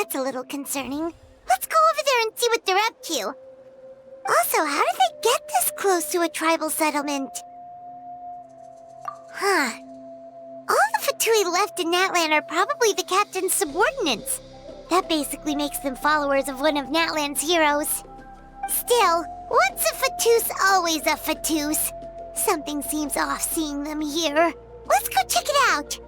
that's a little concerning. Let's go over there and see what they're up to. Also, how did they get this close to a tribal settlement? Huh. All the Fatui left in Natlan are probably the captain's subordinates. That basically makes them followers of one of Natlan's heroes. Still, once a Fatoos, always a Fatoos. Something seems off seeing them here. Let's go check it out.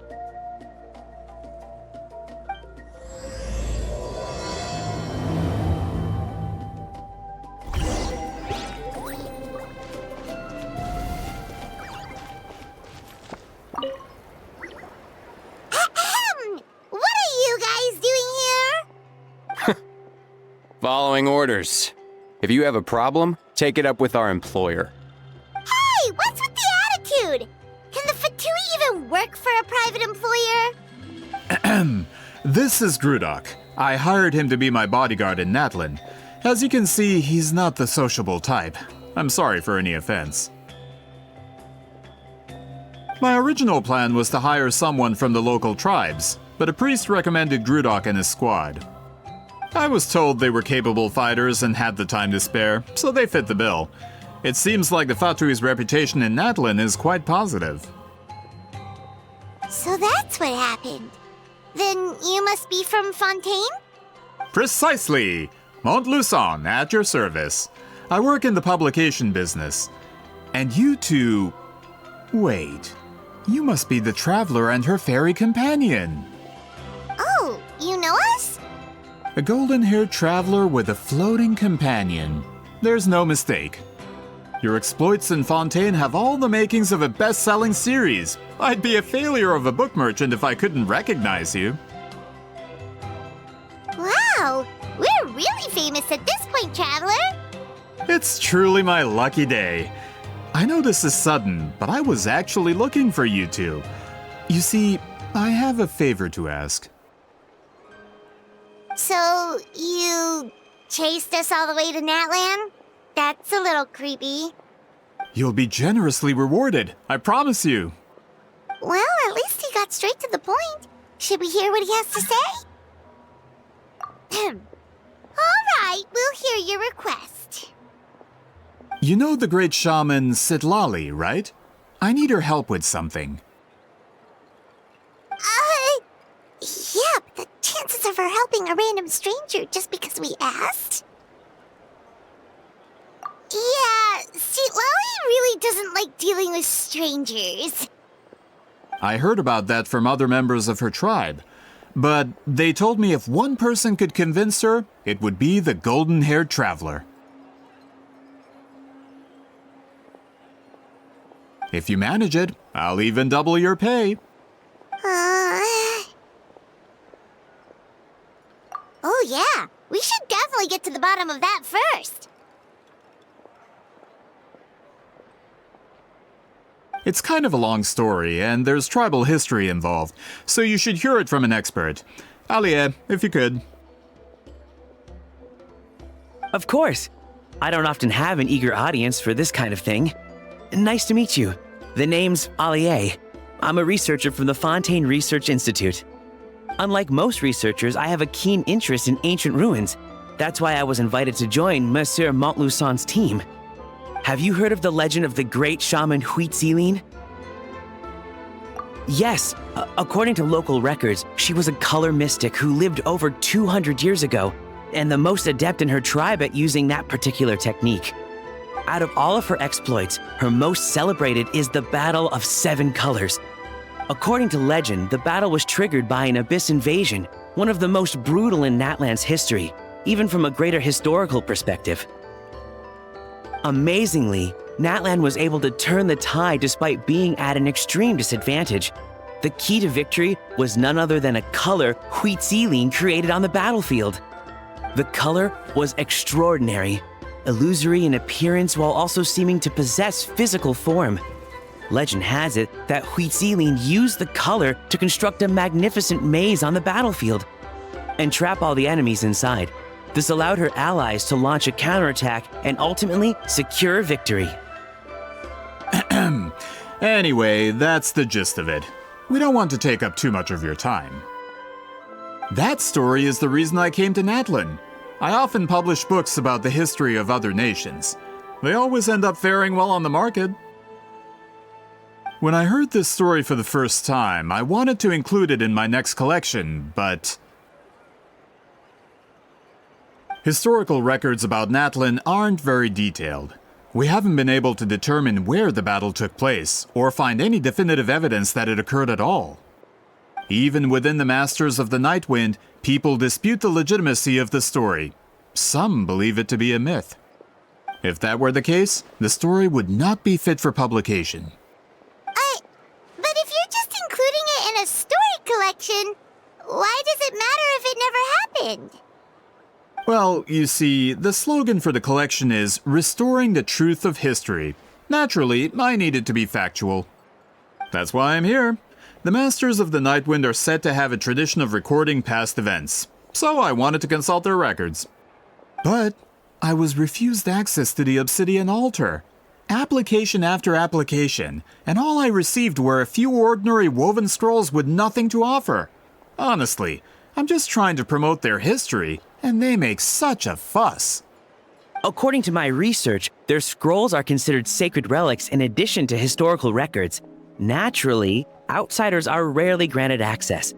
What are you guys doing here? Following orders. If you have a problem, take it up with our employer. Hey, what's with the attitude? Can the Fatui even work for a private employer? This is Grudok. I hired him to be my bodyguard in Natlan. As you can see, he's not the sociable type. I'm sorry for any offense. My original plan was to hire someone from the local tribes, but a priest recommended Grudok and his squad. I was told they were capable fighters and had the time to spare, so they fit the bill. It seems like the Fatui's reputation in Natlan is quite positive. So that's what happened. Then you must be from Fontaine? Precisely! Montluçon, at your service. I work in the publication business. And you two... Wait. You must be the traveler and her fairy companion. Oh, you know us? A golden-haired traveler with a floating companion. There's no mistake. Your exploits in Fontaine have all the makings of a best-selling series. I'd be a failure of a book merchant if I couldn't recognize you. Wow, we're really famous at this point, Traveler. It's truly my lucky day. I know this is sudden, but I was actually looking for you two. You see, I have a favor to ask. So, you chased us all the way to Natlan? That's a little creepy. You'll be generously rewarded, I promise you. Well, at least he got straight to the point. Should we hear what he has to say? All right, we'll hear your request. You know the great shaman Citlali, right? I need her help with something. Yeah, but the chances of her helping a random stranger just because we asked? Yeah, Citlali really doesn't like dealing with strangers. I heard about that from other members of her tribe. But they told me if one person could convince her, it would be the golden-haired traveler. If you manage it, I'll even double your pay. Oh yeah, we should definitely get to the bottom of that first. It's kind of a long story, and there's tribal history involved, so you should hear it from an expert. Alie, if you could. Of course. I don't often have an eager audience for this kind of thing. Nice to meet you. The name's Alie. I'm a researcher from the Fontaine Research Institute. Unlike most researchers, I have a keen interest in ancient ruins. That's why I was invited to join Monsieur Montluçon's team. Have you heard of the legend of the great shaman Citlali? Yes, according to local records, she was a color mystic who lived over 200 years ago, and the most adept in her tribe at using that particular technique. Out of all of her exploits, her most celebrated is the Battle of Seven Colors. According to legend, the battle was triggered by an abyss invasion, one of the most brutal in Natlan's history, even from a greater historical perspective. Amazingly, Natlan was able to turn the tide despite being at an extreme disadvantage. The key to victory was none other than a color Citlali created on the battlefield. The color was extraordinary, illusory in appearance while also seeming to possess physical form. Legend has it that Citlali used the color to construct a magnificent maze on the battlefield and trap all the enemies inside. This allowed her allies to launch a counterattack and ultimately secure victory. Anyway, that's the gist of it. We don't want to take up too much of your time. That story is the reason I came to Natlan. I often publish books about the history of other nations. They always end up faring well on the market. When I heard this story for the first time, I wanted to include it in my next collection, but historical records about Natlan aren't very detailed. We haven't been able to determine where the battle took place, or find any definitive evidence that it occurred at all. Even within the Masters of the Nightwind, people dispute the legitimacy of the story. Some believe it to be a myth. If that were the case, the story would not be fit for publication. But if you're just including it in a story collection, why does it matter if it never happened? Well, you see, the slogan for the collection is Restoring the Truth of History. Naturally, I need it to be factual. That's why I'm here. The Masters of the Nightwind are said to have a tradition of recording past events, so I wanted to consult their records. But I was refused access to the Obsidian Altar. Application after application, and all I received were a few ordinary woven scrolls with nothing to offer. Honestly, I'm just trying to promote their history, and they make such a fuss. According to my research, their scrolls are considered sacred relics in addition to historical records. Naturally, outsiders are rarely granted access.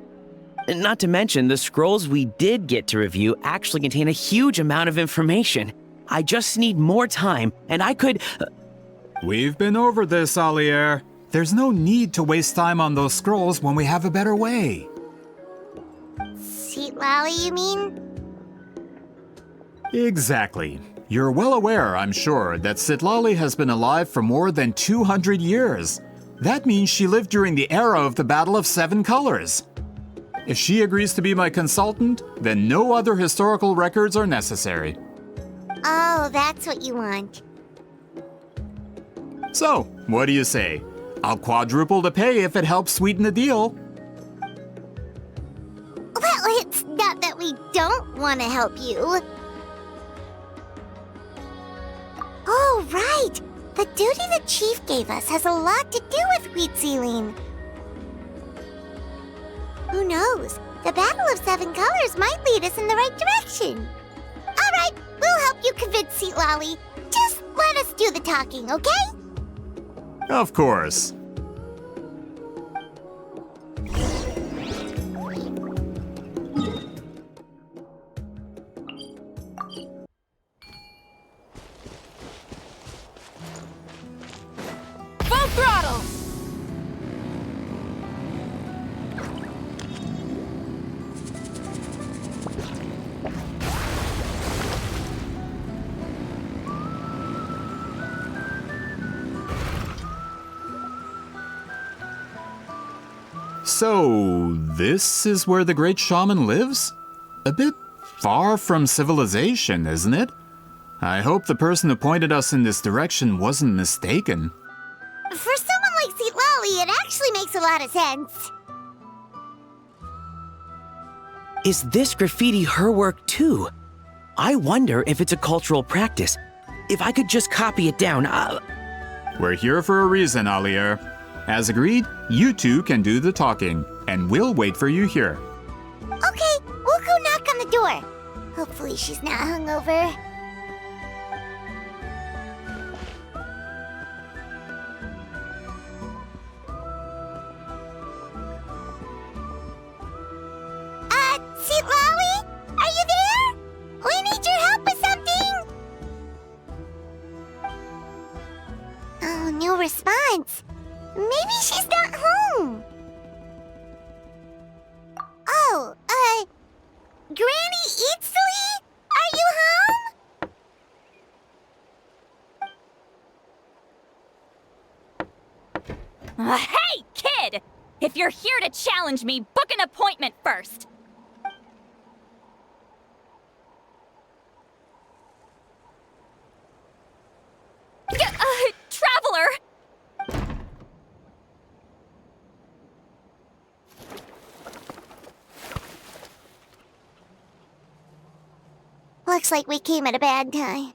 Not to mention, the scrolls we did get to review actually contain a huge amount of information. I just need more time, and I could... We've been over this, Alier. There's no need to waste time on those scrolls when we have a better way. Citlali, you mean? Exactly. You're well aware, I'm sure, that Citlali has been alive for more than 200 years. That means she lived during the era of the Battle of Seven Colors. If she agrees to be my consultant, then no other historical records are necessary. Oh, that's what you want. So, what do you say? I'll quadruple the pay if it helps sweeten the deal. Well, it's not that we don't want to help you. Oh, right! The duty the chief gave us has a lot to do with wheat sealing. Who knows? The Battle of Seven Colors might lead us in the right direction. All right, we'll help you convince Citlali. Just let us do the talking, okay? Of course. Full throttle! So, this is where the great shaman lives? A bit far from civilization, isn't it? I hope the person who pointed us in this direction wasn't mistaken. For someone like Citlali, it actually makes a lot of sense. Is this graffiti her work too? I wonder if it's a cultural practice. If I could just copy it down, We're here for a reason, Alier. As agreed, you two can do the talking, and we'll wait for you here. Okay, we'll go knock on the door. Hopefully she's not hungover. Citlali? Are you there? We need your help with something! Oh, no response. Maybe she's not home. Oh, Granny Citlali? Are you home? Hey, kid! If you're here to challenge me, book an appointment first. Traveler! Looks like we came at a bad time.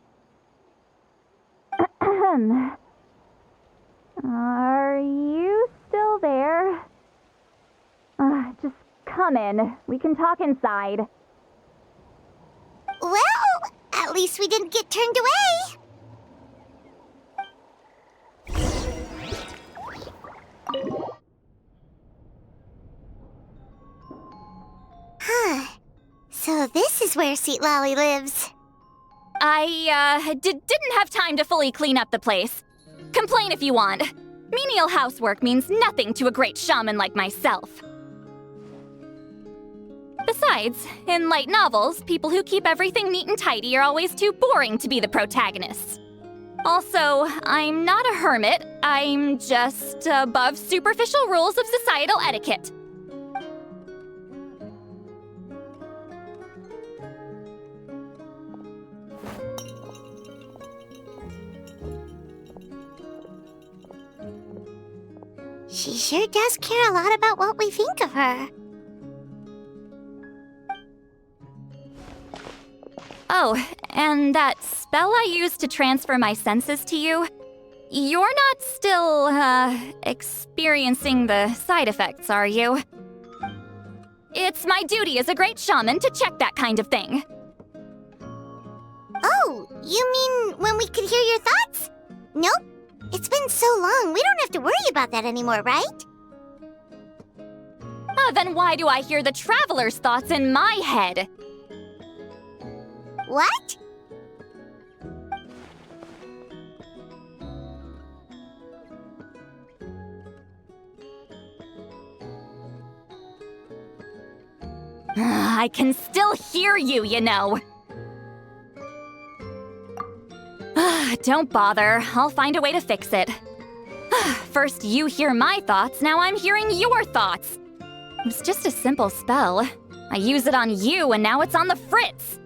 Are you still there? Just come in. We can talk inside. Well, at least we didn't get turned away. Huh. So this is where Citlali lives. I, didn't have time to fully clean up the place. Complain if you want. Menial housework means nothing to a great shaman like myself. Besides, in light novels, people who keep everything neat and tidy are always too boring to be the protagonists. Also, I'm not a hermit. I'm just above superficial rules of societal etiquette. She sure does care a lot about what we think of her. Oh, and that spell I used to transfer my senses to you? You're not still, experiencing the side effects, are you? It's my duty as a great shaman to check that kind of thing. Oh, you mean when we could hear your thoughts? Nope. It's been so long, we don't have to worry about that anymore, right? Then why do I hear the traveler's thoughts in my head? What? I can still hear you, you know. Don't bother. I'll find a way to fix it. First you hear my thoughts, now I'm hearing your thoughts. It was just a simple spell. I use it on you, and now it's on the fritz.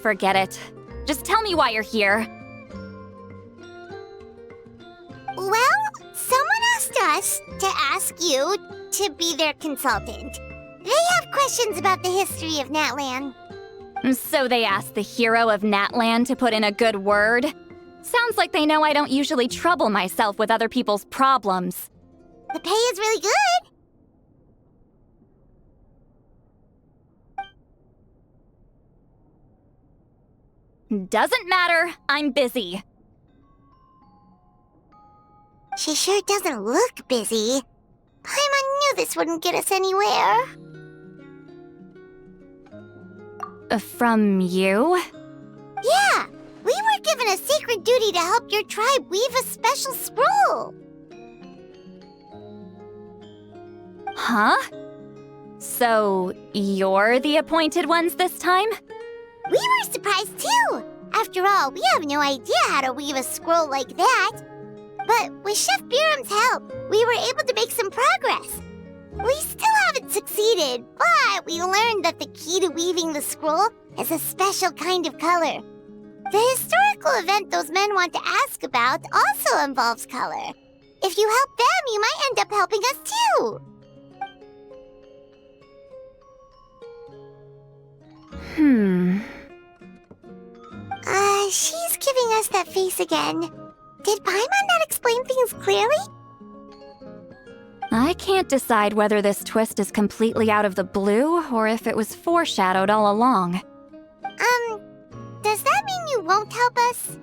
Forget it. Just tell me why you're here. Well, someone asked us to ask you to be their consultant. They have questions about the history of Natlan. So they asked the hero of Natlan to put in a good word? Sounds like they know I don't usually trouble myself with other people's problems. The pay is really good. Doesn't matter, I'm busy. She sure doesn't look busy. Paimon knew this wouldn't get us anywhere. From you? Yeah, we were given a sacred duty to help your tribe weave a special scroll. Huh? So, you're the appointed ones this time? We were surprised too. After all, we have no idea how to weave a scroll like that. But with Chef Biram's help, we were able to make some progress. We still haven't succeeded, but we learned that the key to weaving the scroll is a special kind of color. The historical event those men want to ask about also involves color. If you help them, you might end up helping us too. She's giving us that face again. Did Paimon not explain things clearly? I can't decide whether this twist is completely out of the blue or if it was foreshadowed all along. Does that mean you won't help us?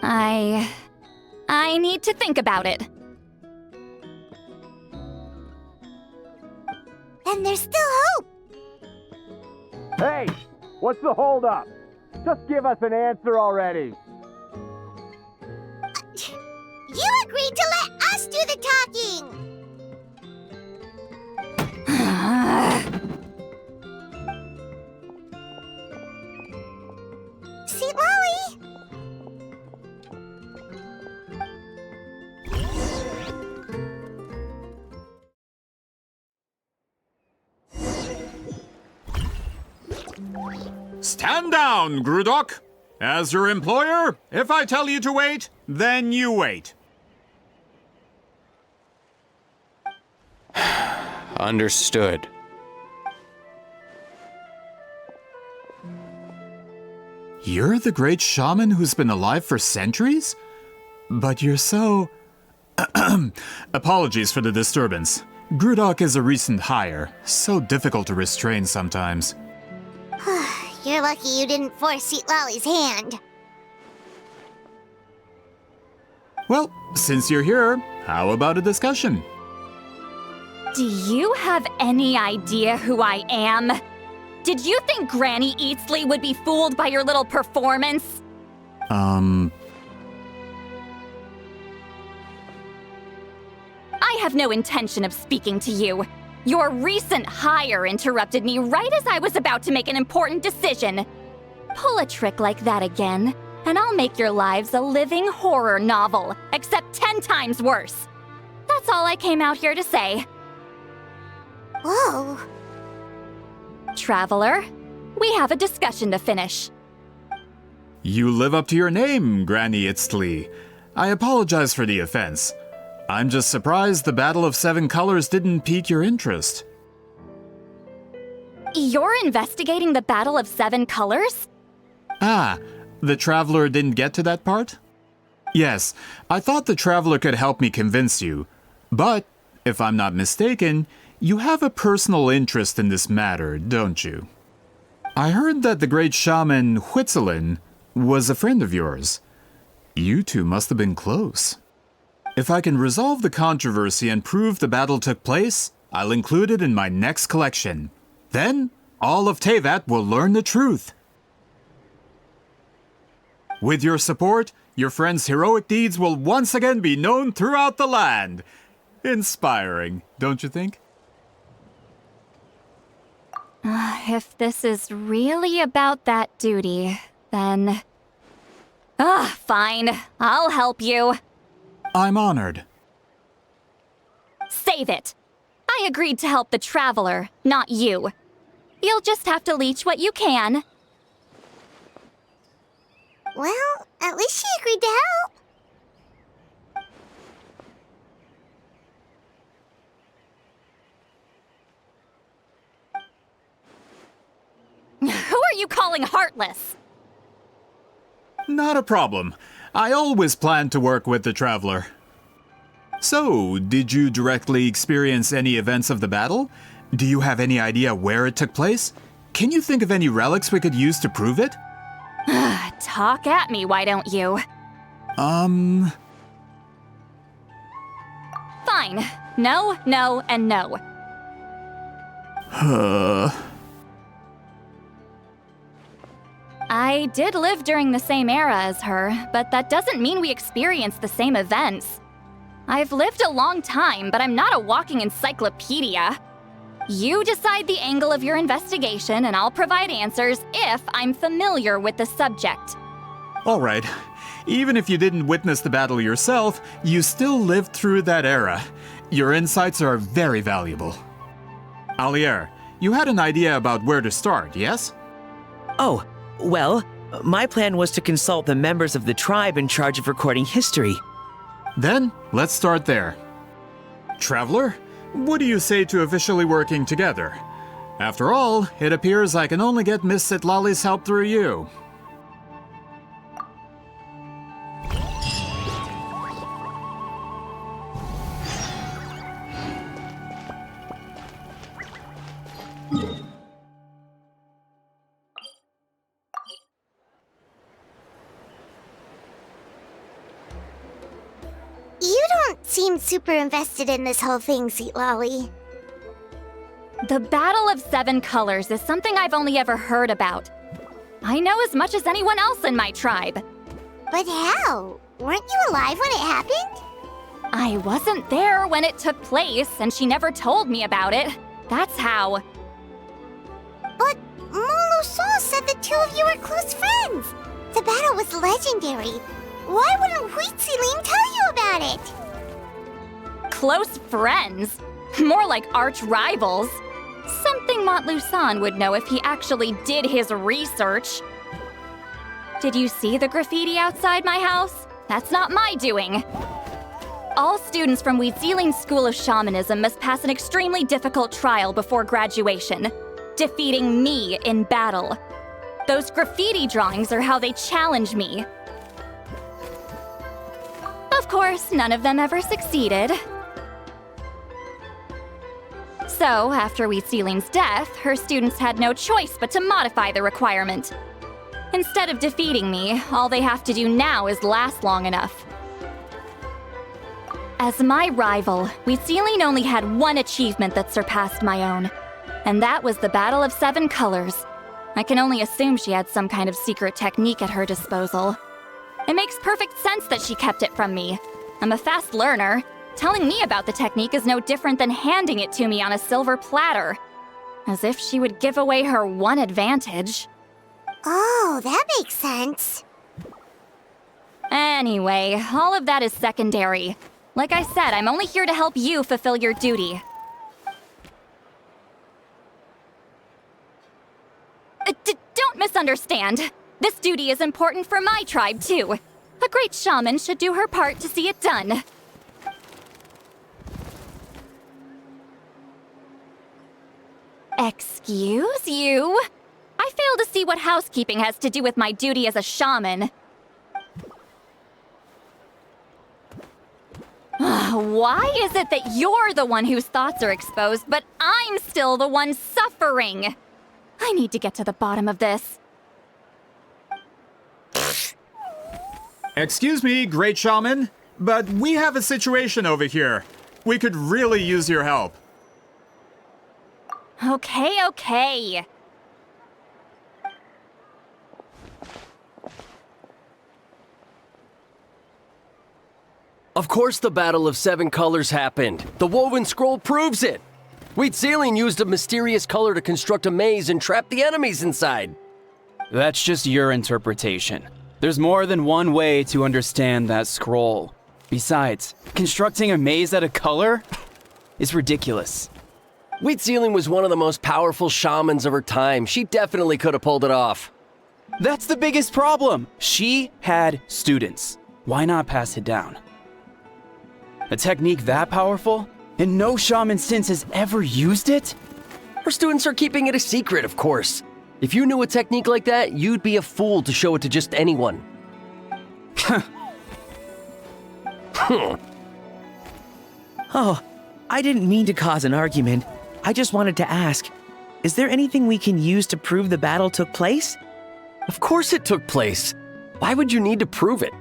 I need to think about it. Then there's still hope. Hey, what's the holdup? Just give us an answer already. You agreed to let us do the talking! Citlali! Stand down, Grudok. As your employer, if I tell you to wait, then you wait. Understood. You're the great shaman who's been alive for centuries? But you're so... Apologies for the disturbance. Grudok is a recent hire, so difficult to restrain sometimes. You're lucky you didn't force Citlali's hand. Well, since you're here, how about a discussion? Do you have any idea who I am? Did you think Granny Eatsley would be fooled by your little performance? I have no intention of speaking to you. Your recent hire interrupted me right as I was about to make an important decision. Pull a trick like that again, and I'll make your lives a living horror novel, except 10 times worse. That's all I came out here to say. Whoa. Traveler, we have a discussion to finish. You live up to your name, Granny Itztli. I apologize for the offense. I'm just surprised the Battle of Seven Colors didn't pique your interest. You're investigating the Battle of Seven Colors? Ah, the Traveler didn't get to that part? Yes, I thought the Traveler could help me convince you. But, if I'm not mistaken, you have a personal interest in this matter, don't you? I heard that the great shaman Huitzilin was a friend of yours. You two must have been close. If I can resolve the controversy and prove the battle took place, I'll include it in my next collection. Then, all of Tevat will learn the truth. With your support, your friend's heroic deeds will once again be known throughout the land. Inspiring, don't you think? If this is really about that duty, then... fine. I'll help you. I'm honored. Save it. I agreed to help the Traveler, not you. You'll just have to leech what you can. Well, at least she agreed to help. Who are you calling heartless? Not a problem. I always planned to work with the Traveler. So, did you directly experience any events of the battle? Do you have any idea where it took place? Can you think of any relics we could use to prove it? Talk at me, why don't you? Fine. No, no, and no. I did live during the same era as her, but that doesn't mean we experienced the same events. I've lived a long time, but I'm not a walking encyclopedia. You decide the angle of your investigation, and I'll provide answers if I'm familiar with the subject. All right. Even if you didn't witness the battle yourself, you still lived through that era. Your insights are very valuable. Alier, you had an idea about where to start, yes? Oh, well, my plan was to consult the members of the tribe in charge of recording history. Then, let's start there. Traveler, what do you say to officially working together? After all, it appears I can only get Miss Citlali's help through you. You don't seem super invested in this whole thing, Citlali. The Battle of Seven Colors is something I've only ever heard about. I know as much as anyone else in my tribe. But how? Weren't you alive when it happened? I wasn't there when it took place, and she never told me about it. That's how. But Molusan said the two of you were close friends. The battle was legendary. Why wouldn't Huitzilin tell you about it? Close friends? More like arch rivals. Something Montlusan would know if he actually did his research. Did you see the graffiti outside my house? That's not my doing. All students from Huitzilin's School of Shamanism must pass an extremely difficult trial before graduation, defeating me in battle. Those graffiti drawings are how they challenge me. Of course, none of them ever succeeded. So, after Wheatseline's death, her students had no choice but to modify the requirement. Instead of defeating me, all they have to do now is last long enough. As my rival, Wheatseline only had one achievement that surpassed my own, and that was the Battle of 7 Colors. I can only assume she had some kind of secret technique at her disposal. It makes perfect sense that she kept it from me. I'm a fast learner. Telling me about the technique is no different than handing it to me on a silver platter. As if she would give away her one advantage. Oh, that makes sense. Anyway, all of that is secondary. Like I said, I'm only here to help you fulfill your duty. Don't misunderstand. This duty is important for my tribe, too. A great shaman should do her part to see it done. Excuse you? I fail to see what housekeeping has to do with my duty as a shaman. Why is it that you're the one whose thoughts are exposed, but I'm still the one suffering? I need to get to the bottom of this. Excuse me, great shaman, but we have a situation over here. We could really use your help. Okay. Of course the Battle of 7 Colors happened. The woven scroll proves it. Wheatseline used a mysterious color to construct a maze and trap the enemies inside. That's just your interpretation. There's more than one way to understand that scroll. Besides, constructing a maze out of color is ridiculous. Wheatseline was one of the most powerful shamans of her time. She definitely could have pulled it off. That's the biggest problem. She had students. Why not pass it down? A technique that powerful? And no shaman since has ever used it? Her students are keeping it a secret, of course. If you knew a technique like that, you'd be a fool to show it to just anyone. Oh, I didn't mean to cause an argument. I just wanted to ask, is there anything we can use to prove the battle took place? Of course it took place. Why would you need to prove it?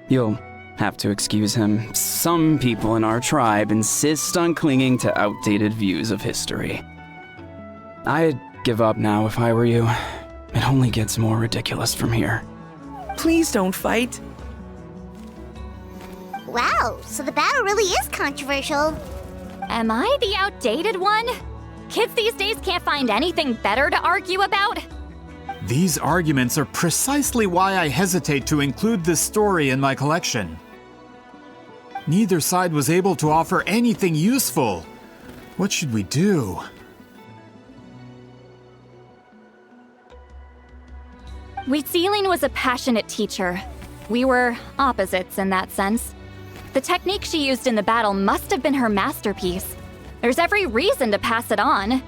You'll have to excuse him. Some people in our tribe insist on clinging to outdated views of history. I'd give up now if I were you. It only gets more ridiculous from here. Please don't fight. Wow, so the battle really is controversial. Am I the outdated one? Kids these days can't find anything better to argue about? These arguments are precisely why I hesitate to include this story in my collection. Neither side was able to offer anything useful. What should we do? Wheatseline was a passionate teacher. We were opposites in that sense. The technique she used in the battle must have been her masterpiece. There's every reason to pass it on.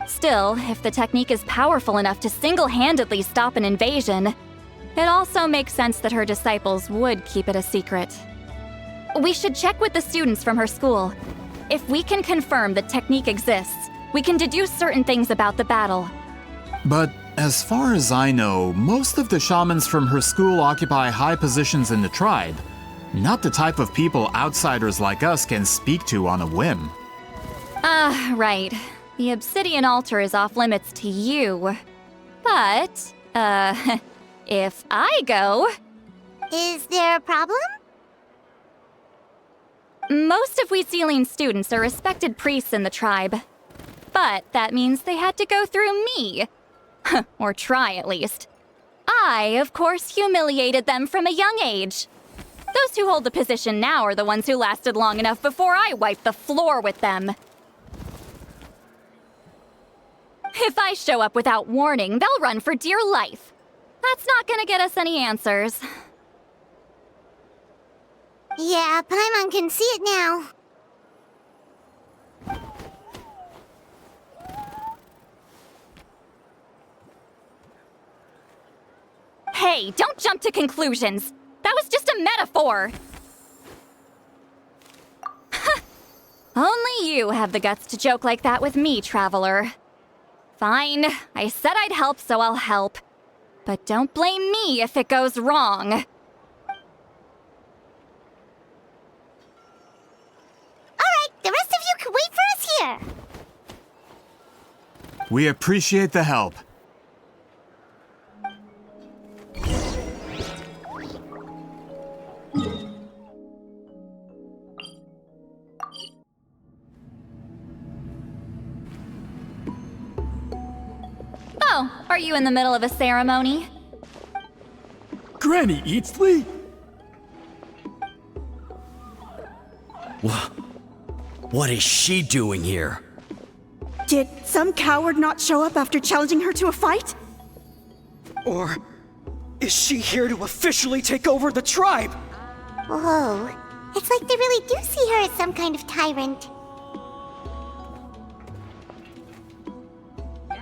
Still, if the technique is powerful enough to single-handedly stop an invasion, it also makes sense that her disciples would keep it a secret. We should check with the students from her school. If we can confirm the technique exists, we can deduce certain things about the battle. But as far as I know, most of the shamans from her school occupy high positions in the tribe. Not the type of people outsiders like us can speak to on a whim. Right. The obsidian altar is off limits to you. But, if I go... Is there a problem? Most of Wheatseline's students are respected priests in the tribe. But that means they had to go through me. Or try, at least. I, of course, humiliated them from a young age. Those who hold the position now are the ones who lasted long enough before I wiped the floor with them. If I show up without warning, they'll run for dear life. That's not gonna get us any answers. Yeah, Paimon can see it now. Hey, Hey, don't jump to conclusions. That was just a metaphor. Only you have the guts to joke like that with me, Traveler. Fine, I said I'd help, so I'll help. But don't blame me if it goes wrong. Alright, the rest of you can wait for us here. We appreciate the help. Oh, are you in the middle of a ceremony? Granny Eatsley? What is she doing here? Did some coward not show up after challenging her to a fight? Or is she here to officially take over the tribe? Whoa. It's like they really do see her as some kind of tyrant.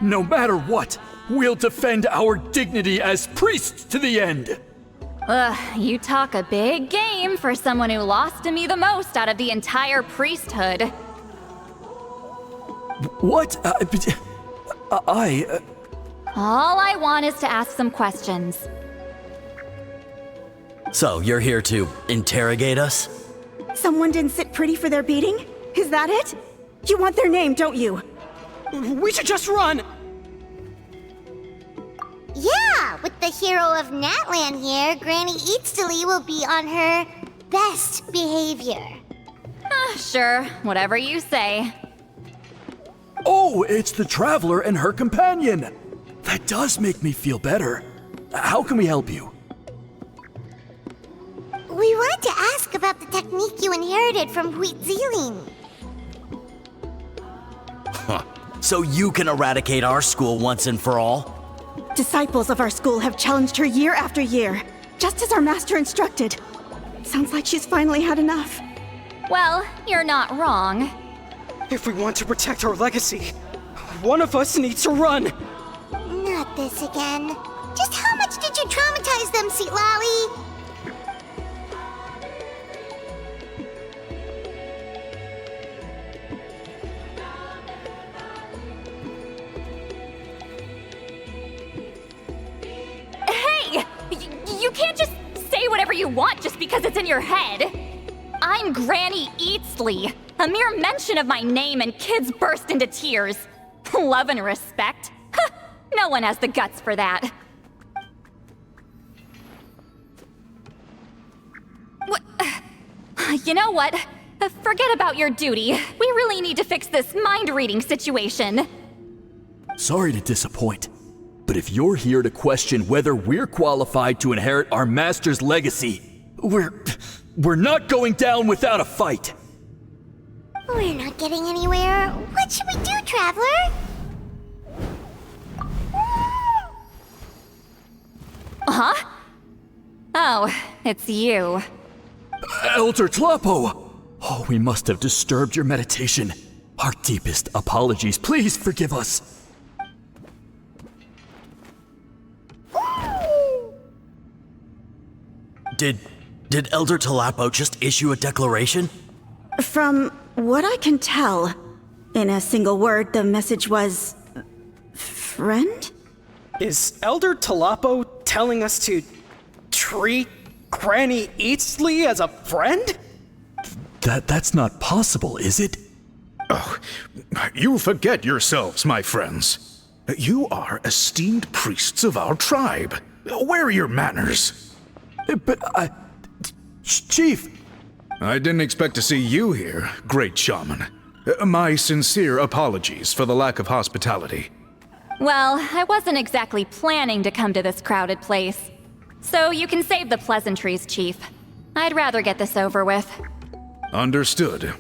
No matter what, we'll defend our dignity as priests to the end. Ugh, you talk a big game for someone who lost to me the most out of the entire priesthood. What? All I want is to ask some questions. So, you're here to interrogate us? Someone didn't sit pretty for their beating? Is that it? You want their name, don't you? We should just run! Yeah, with the hero of Natlan here, Granny Eatsley will be on her best behavior. Sure, whatever you say. Oh, it's the Traveler and her companion! That does make me feel better. How can we help you? We wanted to ask about the technique you inherited from Huitziling. So you can eradicate our school once and for all? Disciples of our school have challenged her year after year, just as our master instructed. Sounds like she's finally had enough. Well, you're not wrong. If we want to protect our legacy, one of us needs to run! Not this again. Just how much did you traumatize them, Citlali? Hey! You can't just say whatever you want just because it's in your head. I'm Granny Eatsley. A mere mention of my name and kids burst into tears. Love and respect? No one has the guts for that. What? You know what? Forget about your duty. We really need to fix this mind-reading situation. Sorry to disappoint, but if you're here to question whether we're qualified to inherit our master's legacy, we're not going down without a fight. We're not getting anywhere. What should we do, Traveler? Huh? Oh, it's you. Elder Tlapo! Oh, we must have disturbed your meditation. Our deepest apologies. Please forgive us. Did Elder Tlapo just issue a declaration? From what I can tell, in a single word, the message was... friend? Is Elder Tlapo telling us to treat Granny Eatsley as a friend? That's not possible, is it? Oh, you forget yourselves, my friends. You are esteemed priests of our tribe. Where are your manners? But Chief! I didn't expect to see you here, great shaman. My sincere apologies for the lack of hospitality. Well, I wasn't exactly planning to come to this crowded place. So you can save the pleasantries, Chief. I'd rather get this over with. Understood.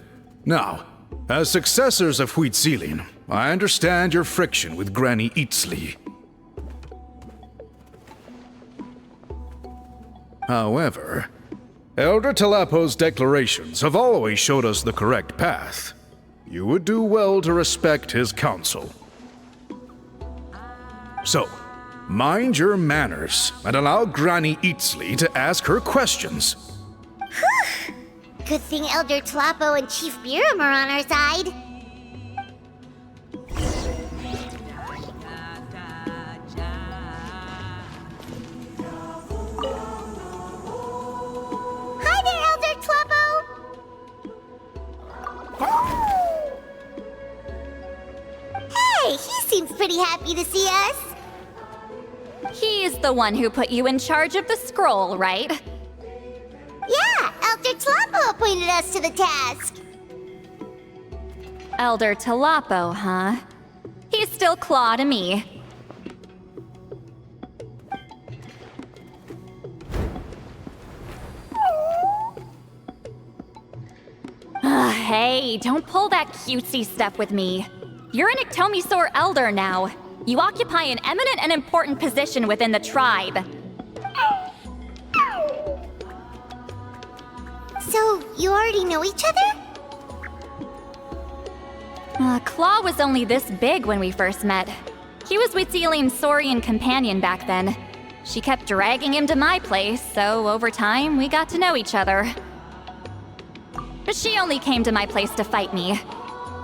Now, as successors of Huitziling, I understand your friction with Granny Eatsley. However, Elder Tlapo's declarations have always showed us the correct path. You would do well to respect his counsel. So, Mind your manners and allow Granny Eatsley to ask her questions. Good thing Elder Tlapo and Chief Biram are on our side. Hi there, Elder Tlapo! Hey, he seems pretty happy to see us. He's the one who put you in charge of the scroll, right? Yeah, Elder Tlapo appointed us to the task. Elder Tlapo, huh? He's still Claw to me. Hey, don't pull that cutesy stuff with me. You're an Iktomisaur Elder now. You occupy an eminent and important position within the tribe. So, you already know each other? Claw was only this big when we first met. He was Witzilin's Saurian companion back then. She kept dragging him to my place, so over time, we got to know each other. But she only came to my place to fight me.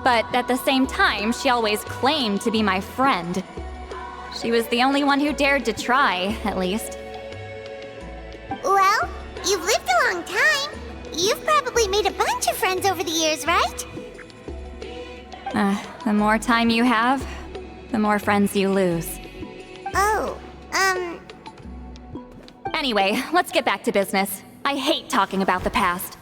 But at the same time, she always claimed to be my friend. She was the only one who dared to try, at least. Well, you've lived a long time. You've probably made a bunch of friends over the years, right? The more time you have, the more friends you lose. Oh, Anyway, let's get back to business. I hate talking about the past.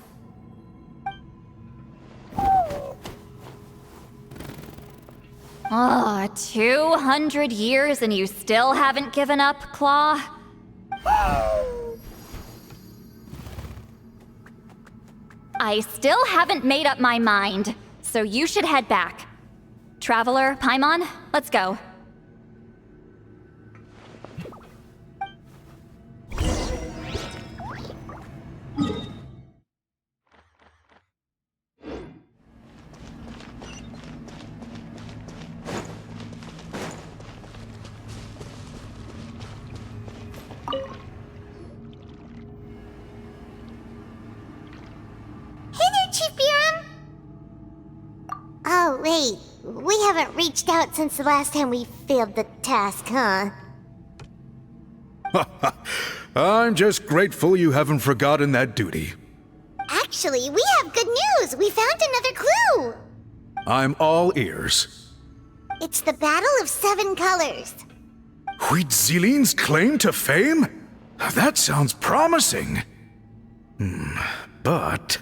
Oh, 200 years and you still haven't given up, Claw? I still haven't made up my mind, so you should head back. Traveler, Paimon, let's go. Oh, wait. We haven't reached out since the last time we failed the task, huh? I'm just grateful you haven't forgotten that duty. Actually, we have good news! We found another clue! I'm all ears. It's the Battle of 7 Colors. Huitzilin's claim to fame? That sounds promising. But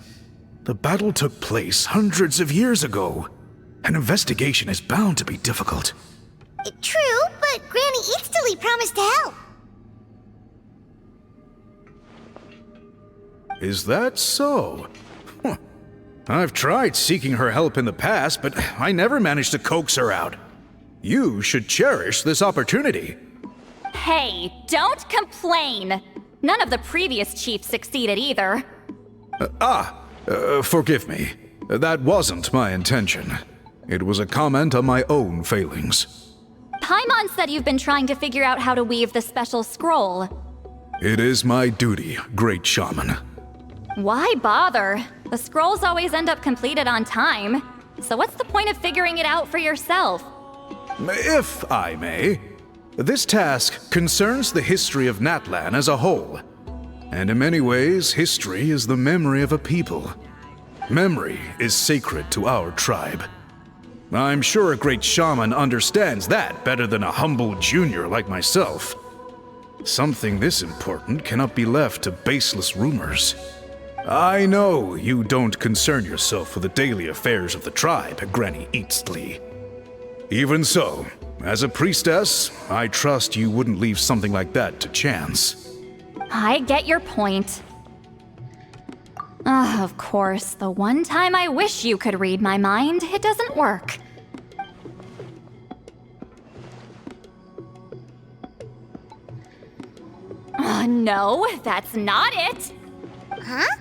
the battle took place hundreds of years ago. An investigation is bound to be difficult. True, but Granny Eatsley promised to help. Is that so? Huh. I've tried seeking her help in the past, but I never managed to coax her out. You should cherish this opportunity. Hey, don't complain! None of the previous chiefs succeeded either. Forgive me. That wasn't my intention. It was a comment on my own failings. Paimon said you've been trying to figure out how to weave the special scroll. It is my duty, Great Shaman. Why bother? The scrolls always end up completed on time. So what's the point of figuring it out for yourself? If I may, this task concerns the history of Natlan as a whole. And in many ways, history is the memory of a people. Memory is sacred to our tribe. I'm sure a great shaman understands that better than a humble junior like myself. Something this important cannot be left to baseless rumors. I know you don't concern yourself with the daily affairs of the tribe, Granny Eatsley. Even so, as a priestess, I trust you wouldn't leave something like that to chance. I get your point. Of course, the one time I wish you could read my mind, it doesn't work. No, that's not it. Huh?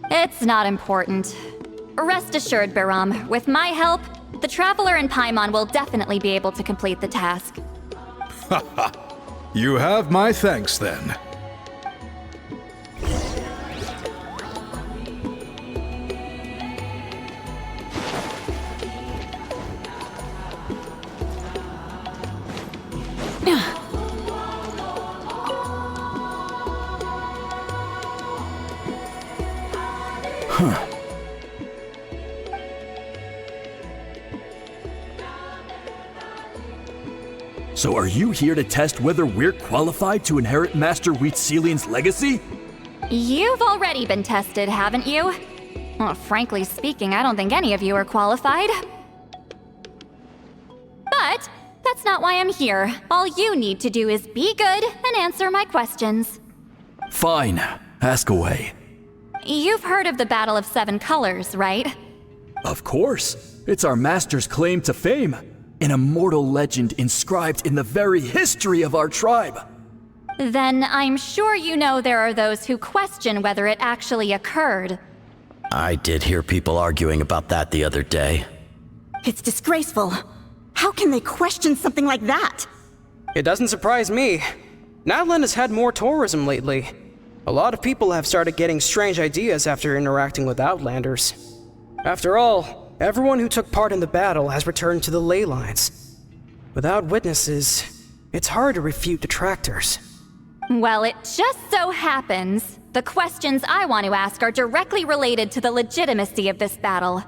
It's not important. Rest assured, Biram, with my help, the Traveler and Paimon will definitely be able to complete the task. You have my thanks then. So are you here to test whether we're qualified to inherit Master Wheatselian's legacy? You've already been tested, haven't you? Well, frankly speaking, I don't think any of you are qualified. But that's not why I'm here. All you need to do is be good and answer my questions. Fine. Ask away. You've heard of the Battle of Seven Colors, right? Of course. It's our master's claim to fame. An immortal legend inscribed in the very history of our tribe. Then I'm sure you know there are those who question whether it actually occurred. I did hear people arguing about that the other day. It's disgraceful. How can they question something like that? It doesn't surprise me. Natlan has had more tourism lately. A lot of people have started getting strange ideas after interacting with Outlanders. After all, everyone who took part in the battle has returned to the ley lines. Without witnesses, it's hard to refute detractors. Well, it just so happens the questions I want to ask are directly related to the legitimacy of this battle.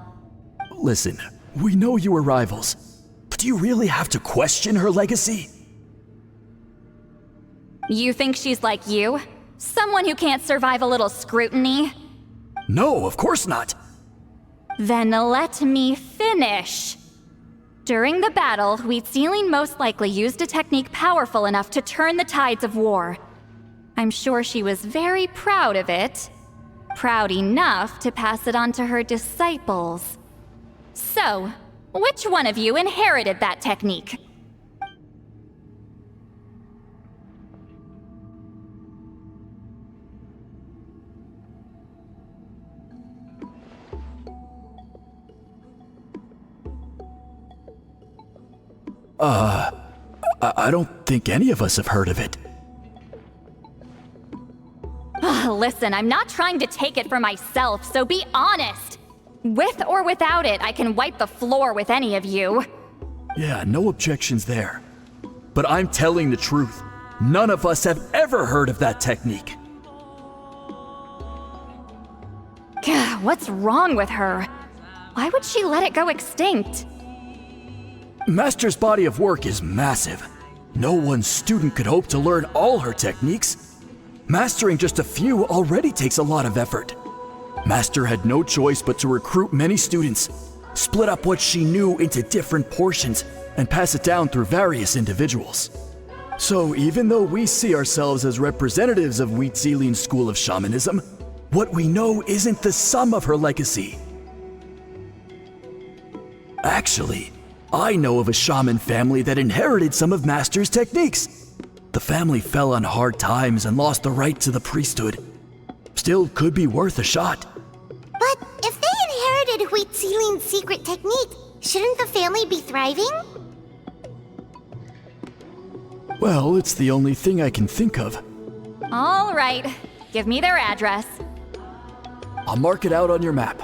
Listen, we know you were rivals, but do you really have to question her legacy? You think she's like you? Someone who can't survive a little scrutiny? No, of course not. Then let me finish. During the battle, Wheatselian most likely used a technique powerful enough to turn the tides of war. I'm sure she was very proud of it. Proud enough to pass it on to her disciples. So, which one of you inherited that technique? I don't think any of us have heard of it. Listen, I'm not trying to take it for myself, so be honest. With or without it, I can wipe the floor with any of you. Yeah, no objections there. But I'm telling the truth. None of us have ever heard of that technique. Gah, what's wrong with her? Why would she let it go extinct? Master's body of work is massive. No one student could hope to learn all her techniques. Mastering just a few already takes a lot of effort. Master had no choice but to recruit many students, split up what she knew into different portions, and pass it down through various individuals. So even though we see ourselves as representatives of Wheatselian's school of shamanism, what we know isn't the sum of her legacy. Actually, I know of a shaman family that inherited some of Master's techniques. The family fell on hard times and lost the right to the priesthood. Still could be worth a shot. But if they inherited Wheatselian's secret technique, shouldn't the family be thriving? Well, it's the only thing I can think of. All right, give me their address. I'll mark it out on your map.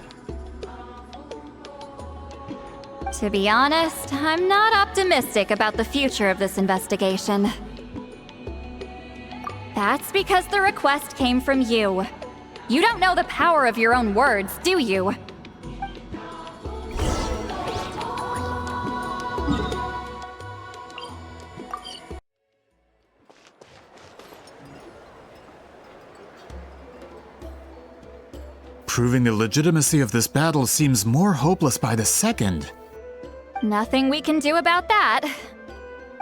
To be honest, I'm not optimistic about the future of this investigation. That's because the request came from you. You don't know the power of your own words, do you? Proving the legitimacy of this battle seems more hopeless by the second. Nothing we can do about that.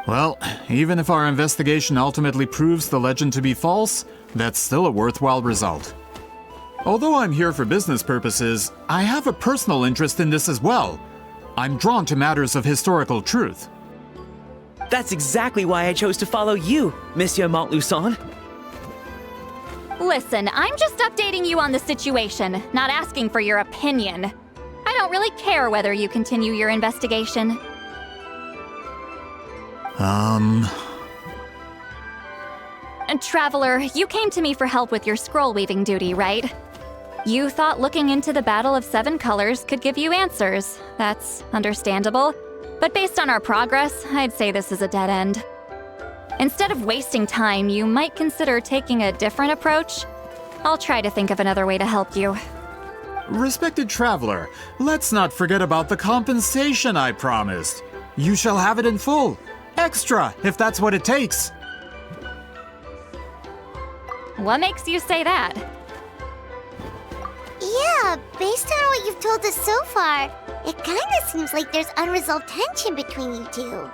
Well, even if our investigation ultimately proves the legend to be false, that's still a worthwhile result. Although I'm here for business purposes, I have a personal interest in this as well. I'm drawn to matters of historical truth. That's exactly why I chose to follow you, Monsieur Montluçon. Listen, I'm just updating you on the situation, not asking for your opinion. I don't really care whether you continue your investigation. And Traveler, you came to me for help with your scroll weaving duty, right? You thought looking into the Battle of Seven Colors could give you answers. That's understandable. But based on our progress, I'd say this is a dead end. Instead of wasting time, you might consider taking a different approach. I'll try to think of another way to help you. Respected traveler, let's not forget about the compensation I promised. You shall have it in full. Extra, if that's what it takes. What makes you say that? Yeah, based on what you've told us so far, it kinda seems like there's unresolved tension between you two.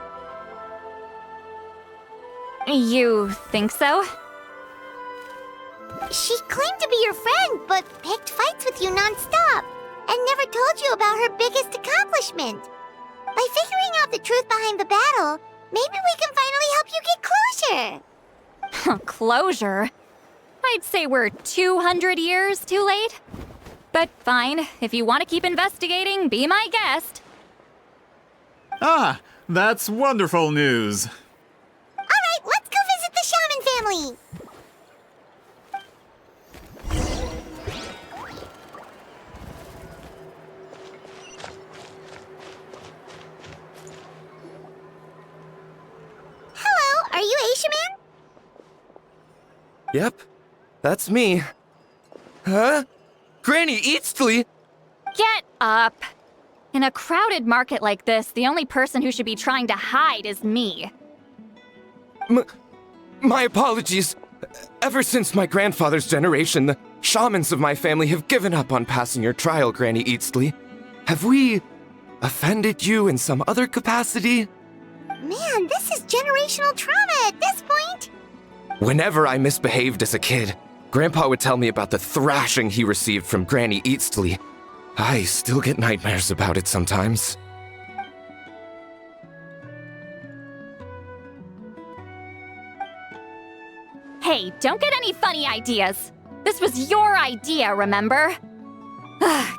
You think so? She claimed to be your friend, but picked fights with you non-stop, and never told you about her biggest accomplishment. By figuring out the truth behind the battle, maybe we can finally help you get closure. Closure? I'd say we're 200 years too late. But fine, if you want to keep investigating, be my guest. Ah, that's wonderful news. Alright, let's go visit the Shaman family! Hello, are you Aishaman? Yep, that's me. Huh? Granny Eastly? Get up! In a crowded market like this, the only person who should be trying to hide is me. My apologies. Ever since my grandfather's generation, the shamans of my family have given up on passing your trial, Granny Eastly. Have we offended you in some other capacity? Man, this is generational trauma at this point! Whenever I misbehaved as a kid, Grandpa would tell me about the thrashing he received from Granny Eastly. I still get nightmares about it sometimes. Hey, don't get any funny ideas. This was your idea, remember?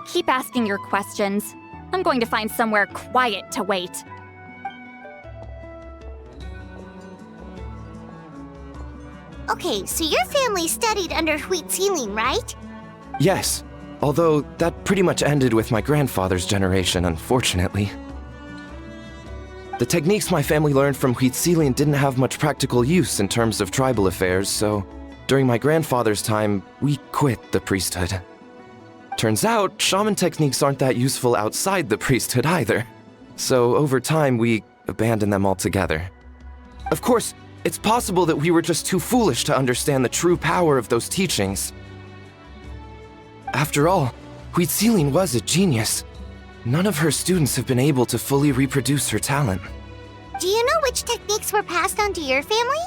Keep asking your questions. I'm going to find somewhere quiet to wait. Okay, so your family studied under Huitzilin, right? Yes, although that pretty much ended with my grandfather's generation, unfortunately. The techniques my family learned from Huitzilin didn't have much practical use in terms of tribal affairs, so during my grandfather's time, we quit the priesthood. Turns out, shaman techniques aren't that useful outside the priesthood either. So over time, we abandoned them altogether. Of course, it's possible that we were just too foolish to understand the true power of those teachings. After all, Huitzilin was a genius. None of her students have been able to fully reproduce her talent. Do you know which techniques were passed on to your family?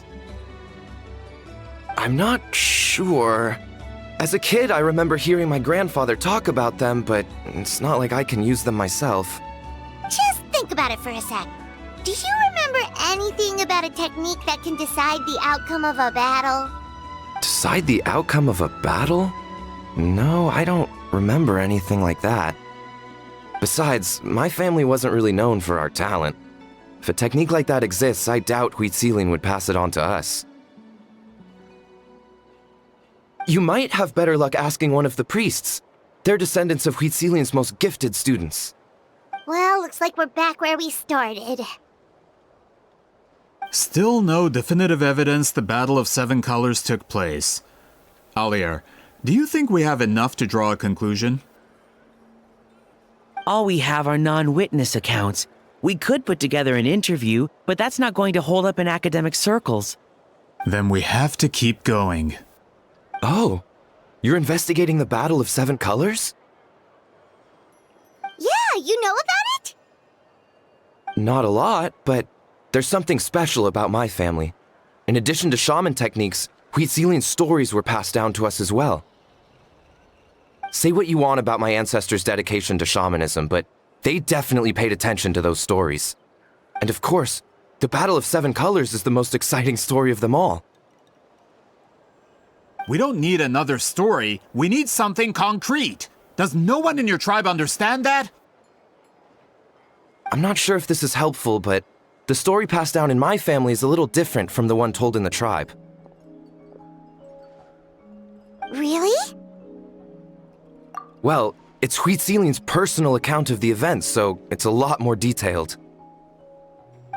I'm not sure. As a kid, I remember hearing my grandfather talk about them, but it's not like I can use them myself. Just think about it for a sec. Do you remember anything about a technique that can decide the outcome of a battle? Decide the outcome of a battle? No, I don't remember anything like that. Besides, my family wasn't really known for our talent. If a technique like that exists, I doubt Huitzilin would pass it on to us. You might have better luck asking one of the priests. They're descendants of Huitzilin's most gifted students. Well, looks like we're back where we started. Still no definitive evidence the Battle of Seven Colors took place. Alier, do you think we have enough to draw a conclusion? All we have are non-witness accounts. We could put together an interview, but that's not going to hold up in academic circles. Then we have to keep going. Oh, you're investigating the Battle of Seven Colors? Yeah, you know about it? Not a lot, but there's something special about my family. In addition to shaman techniques, Huitzilin's stories were passed down to us as well. Say what you want about my ancestors' dedication to shamanism, but they definitely paid attention to those stories. And of course, the Battle of Seven Colors is the most exciting story of them all. We don't need another story. We need something concrete. Does no one in your tribe understand that? I'm not sure if this is helpful, but the story passed down in my family is a little different from the one told in the tribe. Really? Well, it's Huitzilian's personal account of the event, so it's a lot more detailed.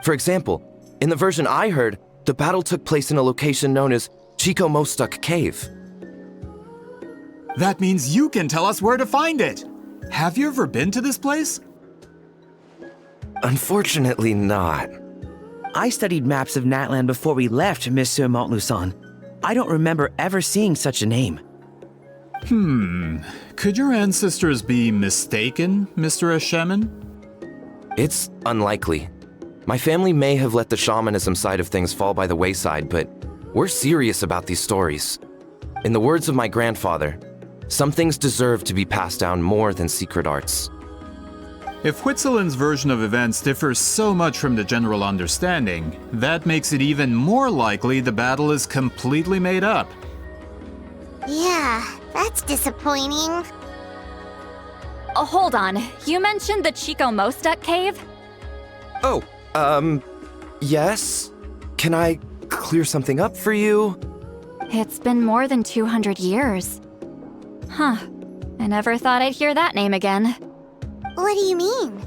For example, in the version I heard, the battle took place in a location known as Chico Mostuk Cave. That means you can tell us where to find it. Have you ever been to this place? Unfortunately not. I studied maps of Natlan before we left, Monsieur Montluçon. I don't remember ever seeing such a name. Could your ancestors be mistaken, Mr. Ashemin? It's unlikely. My family may have let the shamanism side of things fall by the wayside, but we're serious about these stories. In the words of my grandfather, some things deserve to be passed down more than secret arts. If Huitzilin's version of events differs so much from the general understanding, that makes it even more likely the battle is completely made up. Yeah, that's disappointing. Oh, hold on. You mentioned the Chico Mostuk cave? Oh, yes? Can I clear something up for you? It's been more than 200 years. Huh. I never thought I'd hear that name again. What do you mean?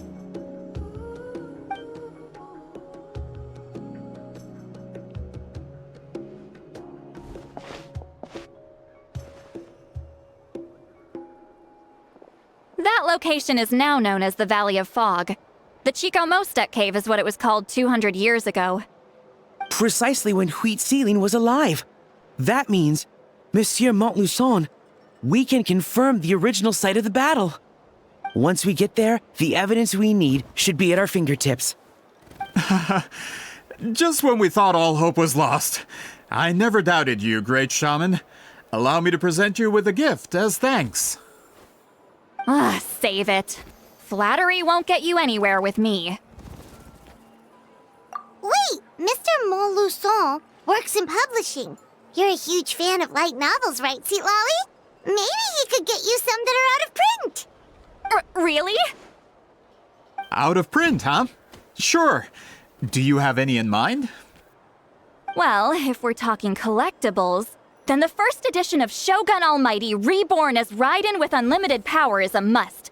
That location is now known as the Valley of Fog. The Chico Mostuk cave is what it was called 200 years ago. Precisely when Huitzilin was alive. That means, Monsieur Montluçon, we can confirm the original site of the battle. Once we get there, the evidence we need should be at our fingertips. Just when we thought all hope was lost. I never doubted you, great shaman. Allow me to present you with a gift as thanks. Save it. Flattery won't get you anywhere with me. Wait, Mr. Montluçon works in publishing. You're a huge fan of light novels, right, Citlali? Maybe he could get you some that are out of print. Really? Out of print, huh? Sure. Do you have any in mind? Well, if we're talking collectibles, then the first edition of Shogun Almighty Reborn as Raiden with Unlimited Power is a must.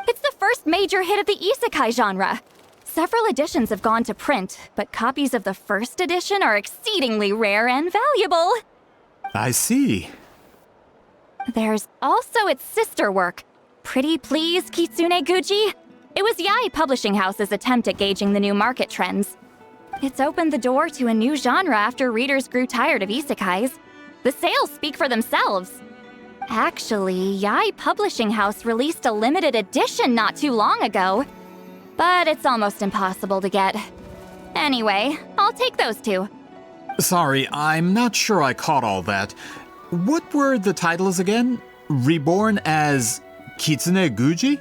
It's the first major hit of the isekai genre. Several editions have gone to print, but copies of the first edition are exceedingly rare and valuable. I see. There's also its sister work, Pretty Please Kitsune Guji. It was Yae Publishing House's attempt at gauging the new market trends. It's opened the door to a new genre after readers grew tired of isekais. The sales speak for themselves. Actually, Yae Publishing House released a limited edition not too long ago, but it's almost impossible to get. Anyway, I'll take those two. Sorry, I'm not sure I caught all that. What were the titles again? Reborn as Kitsune Guji?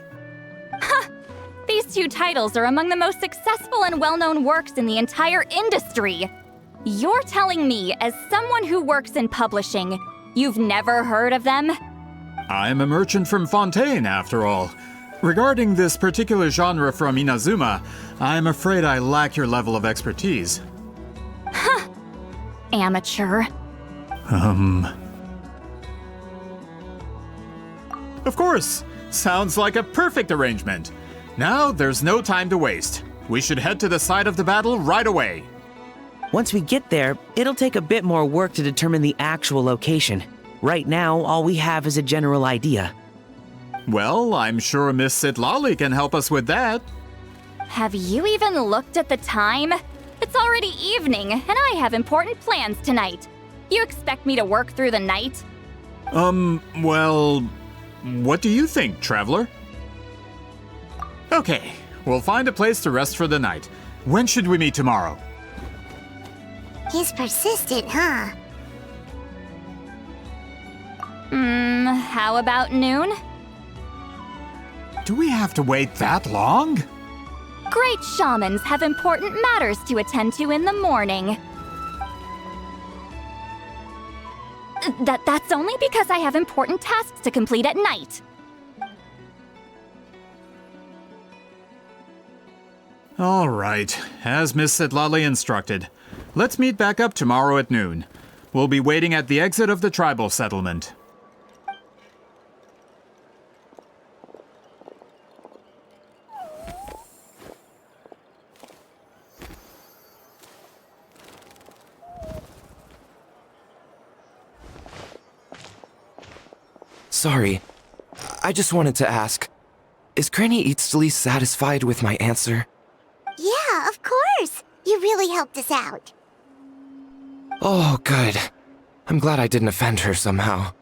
These two titles are among the most successful and well-known works in the entire industry. You're telling me, as someone who works in publishing, you've never heard of them? I'm a merchant from Fontaine, after all. Regarding this particular genre from Inazuma, I'm afraid I lack your level of expertise. Amateur. Of course! Sounds like a perfect arrangement. Now, there's no time to waste. We should head to the site of the battle right away. Once we get there, it'll take a bit more work to determine the actual location. Right now, all we have is a general idea. Well, I'm sure Miss Citlali can help us with that. Have you even looked at the time? It's already evening, and I have important plans tonight. You expect me to work through the night? Well, what do you think, traveler? Okay, we'll find a place to rest for the night. When should we meet tomorrow? He's persistent, huh? How about noon? Do we have to wait that long? Great shamans have important matters to attend to in the morning. That's only because I have important tasks to complete at night. All right, as Miss Citlali instructed. Let's meet back up tomorrow at noon. We'll be waiting at the exit of the tribal settlement. sorry. I just wanted to ask, is Granny Citlali satisfied with my answer? Yeah, of course. You really helped us out. Oh, good. I'm glad I didn't offend her somehow.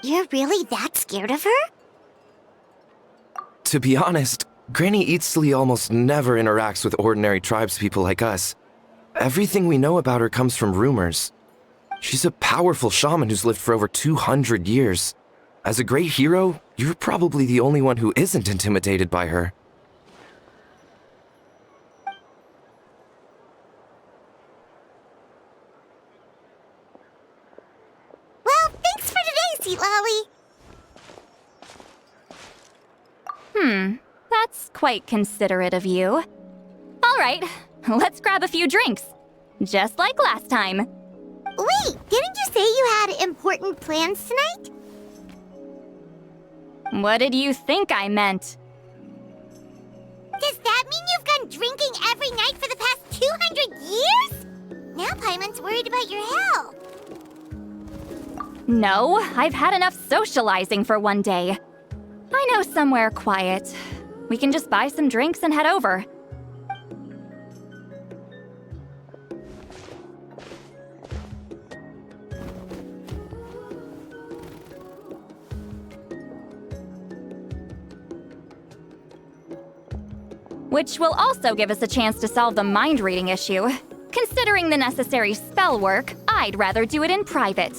You're really that scared of her? To be honest, Granny Citlali almost never interacts with ordinary tribespeople like us. Everything we know about her comes from rumors. She's a powerful shaman who's lived for over 200 years. As a great hero, you're probably the only one who isn't intimidated by her. Well, thanks for today, Citlali. That's quite considerate of you. All right, let's grab a few drinks. Just like last time. Wait, didn't you say you had important plans tonight? What did you think I meant? Does that mean you've gone drinking every night for the past 200 years? Now Paimon's worried about your health. No, I've had enough socializing for one day. I know somewhere quiet. We can just buy some drinks and head over. Which will also give us a chance to solve the mind reading issue. Considering the necessary spell work, I'd rather do it in private.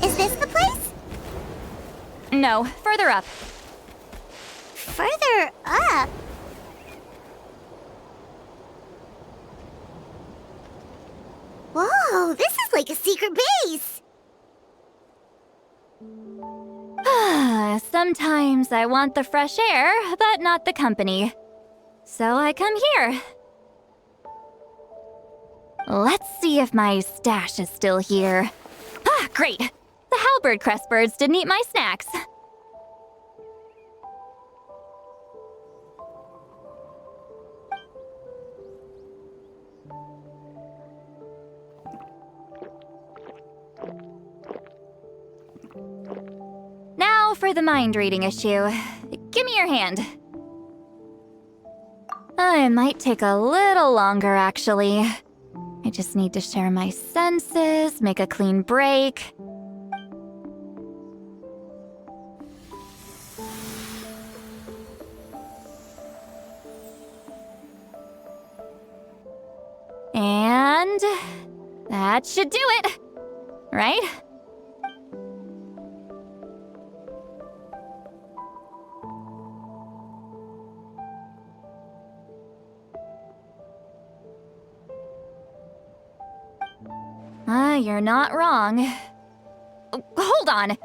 Is this the place? No, further up. Further up? Whoa, this is like a secret base! Sometimes I want the fresh air, but not the company. So I come here. Let's see if my stash is still here. Ah, great! The halberd crest birds didn't eat my snacks. Now for the mind reading issue. Give me your hand. It might take a little longer, actually. I just need to share my senses, make a clean break. And that should do it, right? You're not wrong. Hold on.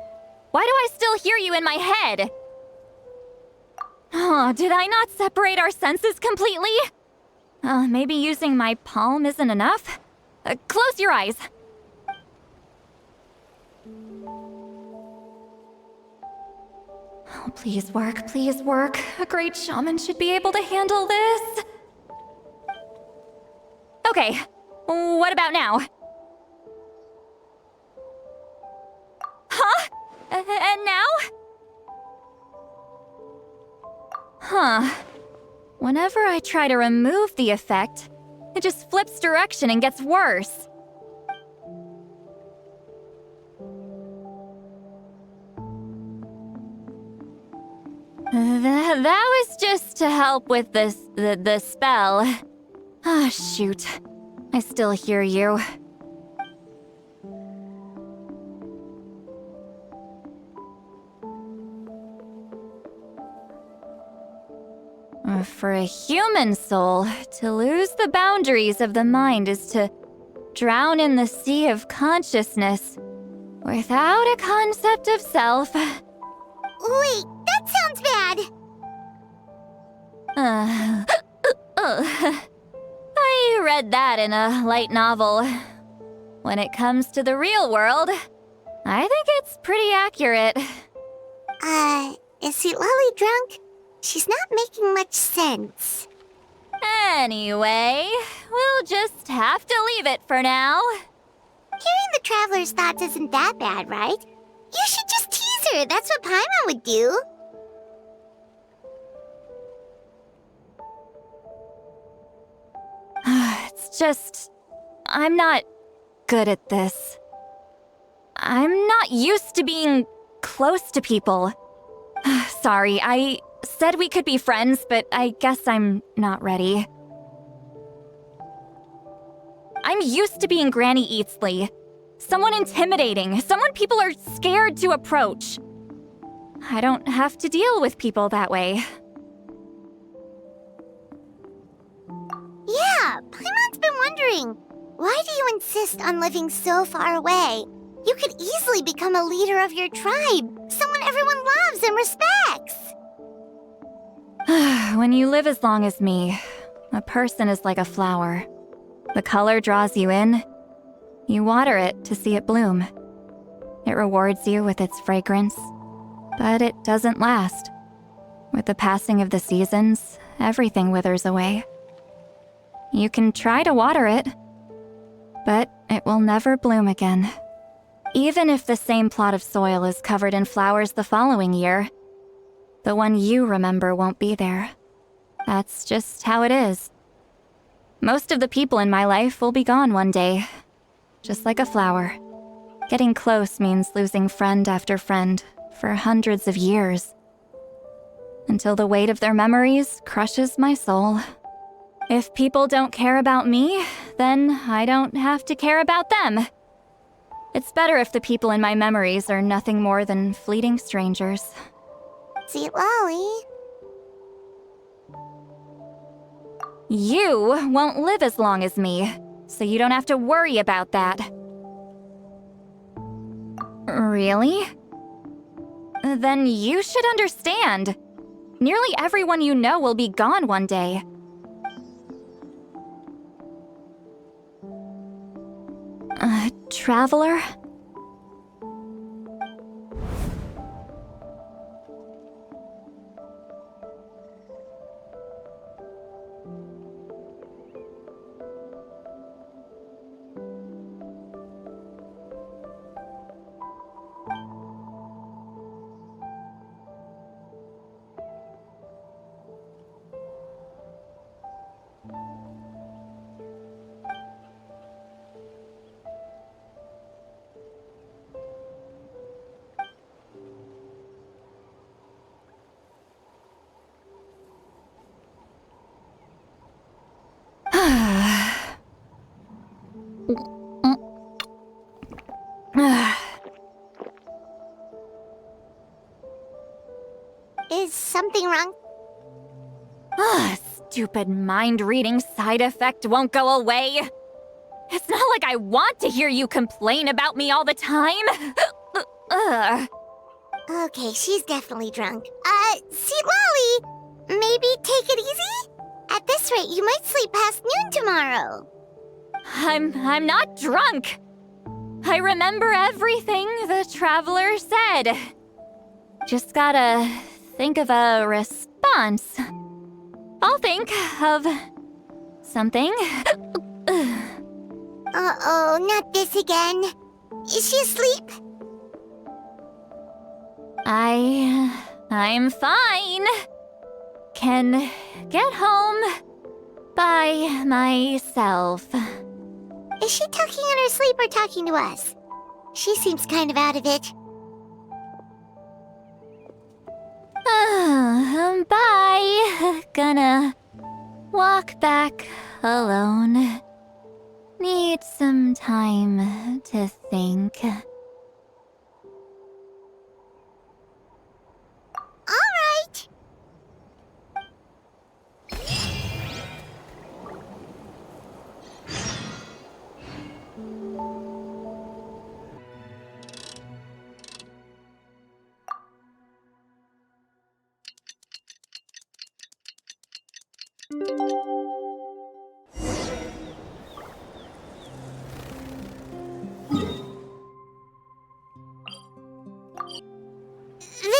Why do I still hear you in my head? Oh, did I not separate our senses completely? Maybe using my palm isn't enough? Close your eyes. Oh, please work, please work. A great shaman should be able to handle this. Okay, what about now? Huh? And now? Huh. Whenever I try to remove the effect, it just flips direction and gets worse. That was just to help with the spell. Ah, shoot. I still hear you. For a human soul, to lose the boundaries of the mind is to drown in the sea of consciousness without a concept of self. Wait, that sounds bad. I read that in a light novel. When it comes to the real world, I think it's pretty accurate. Is Citlali drunk? She's not making much sense. Anyway, we'll just have to leave it for now. Hearing the traveler's thoughts isn't that bad, right? You should just tease her. That's what Paimon would do. It's just... I'm not good at this. I'm not used to being close to people. Sorry, I said we could be friends, but I guess I'm not ready. I'm used to being Granny Eatsley. Someone intimidating, someone people are scared to approach. I don't have to deal with people that way. Yeah, Paimon's been wondering. Why do you insist on living so far away? You could easily become a leader of your tribe, someone everyone loves and respects. When you live as long as me, a person is like a flower. The color draws you in. You water it to see it bloom. It rewards you with its fragrance, but it doesn't last. With the passing of the seasons, everything withers away. You can try to water it, but it will never bloom again. Even if the same plot of soil is covered in flowers the following year, the one you remember won't be there. That's just how it is. Most of the people in my life will be gone one day, just like a flower. Getting close means losing friend after friend for hundreds of years, until the weight of their memories crushes my soul. If people don't care about me, then I don't have to care about them. It's better if the people in my memories are nothing more than fleeting strangers. Citlali. You won't live as long as me, so you don't have to worry about that. Really? Then you should understand. Nearly everyone you know will be gone one day. Traveler? Is something wrong? Stupid mind-reading side effect won't go away. It's not like I want to hear you complain about me all the time. Okay, she's definitely drunk. Citlali, maybe take it easy? At this rate, you might sleep past noon tomorrow. I'm not drunk. I remember everything the traveler said. Just gotta think of a response. I'll think of something. Uh-oh, not this again. Is she asleep? I'm fine. Can get home by myself. Is she talking in her sleep or talking to us? She seems kind of out of it. Bye. Gonna walk back alone. Need some time to think. All right.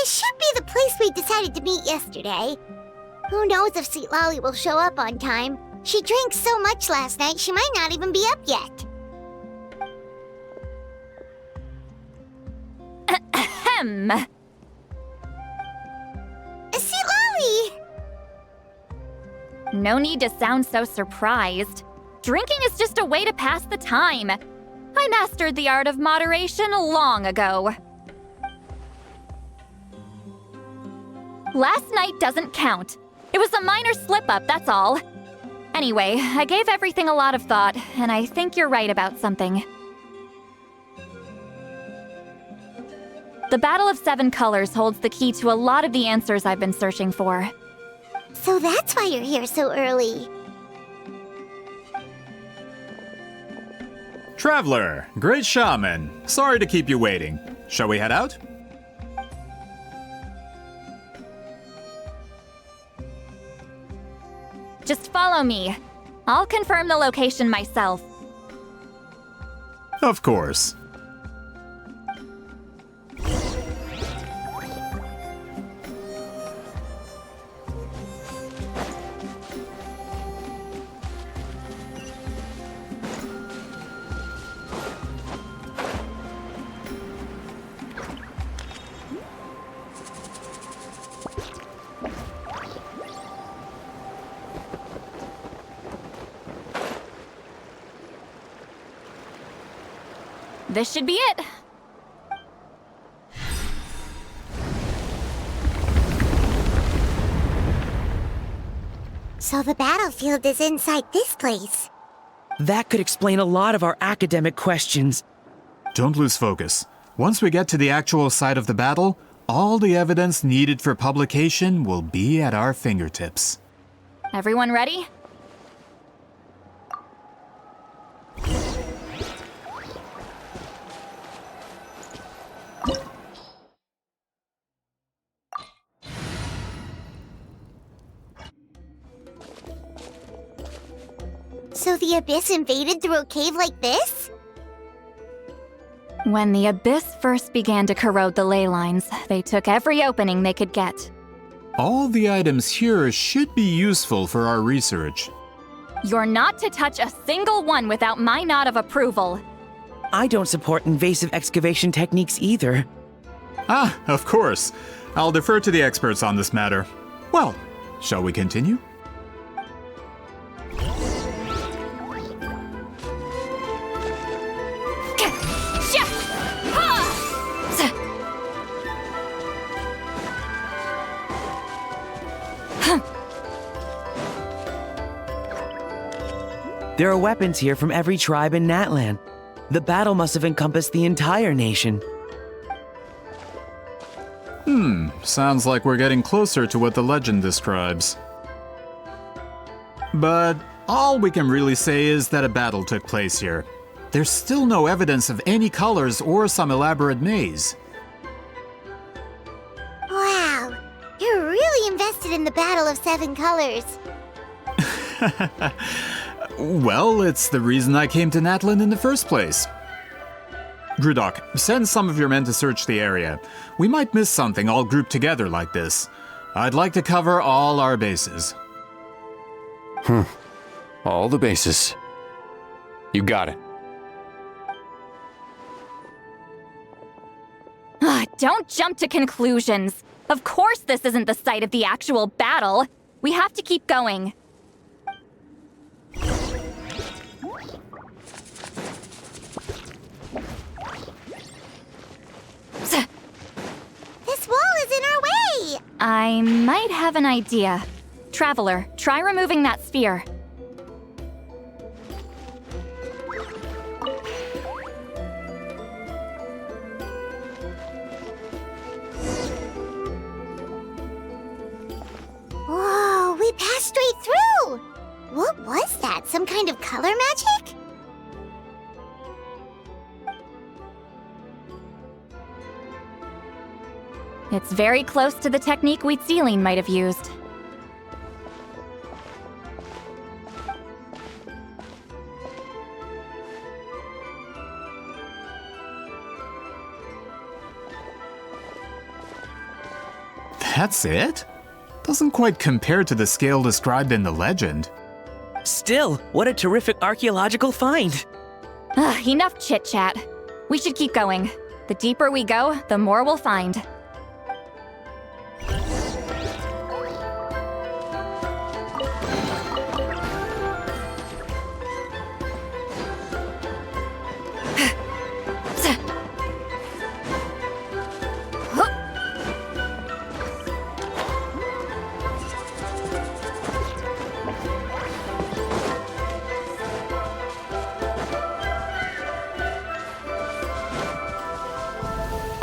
This should be the place we decided to meet yesterday. Who knows if Citlali will show up on time? She drank so much last night, she might not even be up yet. Ahem. Citlali! No need to sound so surprised. Drinking is just a way to pass the time. I mastered the art of moderation long ago. Last night doesn't count. It was a minor slip-up, that's all. Anyway, I gave everything a lot of thought, and I think you're right about something. The Battle of Seven Colors holds the key to a lot of the answers I've been searching for. So that's why you're here so early. Traveler, great shaman. Sorry to keep you waiting. Shall we head out? Just follow me. I'll confirm the location myself. Of course. This should be it. So the battlefield is inside this place. That could explain a lot of our academic questions. Don't lose focus. Once we get to the actual site of the battle, all the evidence needed for publication will be at our fingertips. Everyone ready? So the Abyss invaded through a cave like this? When the Abyss first began to corrode the ley lines, they took every opening they could get. All the items here should be useful for our research. You're not to touch a single one without my nod of approval. I don't support invasive excavation techniques either. Ah, of course. I'll defer to the experts on this matter. Well, shall we continue? There are weapons here from every tribe in Natlan. The battle must have encompassed the entire nation. Sounds like we're getting closer to what the legend describes. But all we can really say is that a battle took place here. There's still no evidence of any colors or some elaborate maze. Wow, you're really invested in the Battle of Seven Colors. Well, it's the reason I came to Natlan in the first place. Grudok, send some of your men to search the area. We might miss something all grouped together like this. I'd like to cover all our bases. All the bases. You got it. Don't jump to conclusions. Of course this isn't the site of the actual battle. We have to keep going. This wall is in our way! I might have an idea. Traveler, try removing that sphere. Whoa, we passed straight through! What was that? Some kind of color magic? It's very close to the technique Citlali might have used. That's it? Doesn't quite compare to the scale described in the legend. Still, what a terrific archaeological find. Enough chit-chat. We should keep going. The deeper we go, the more we'll find.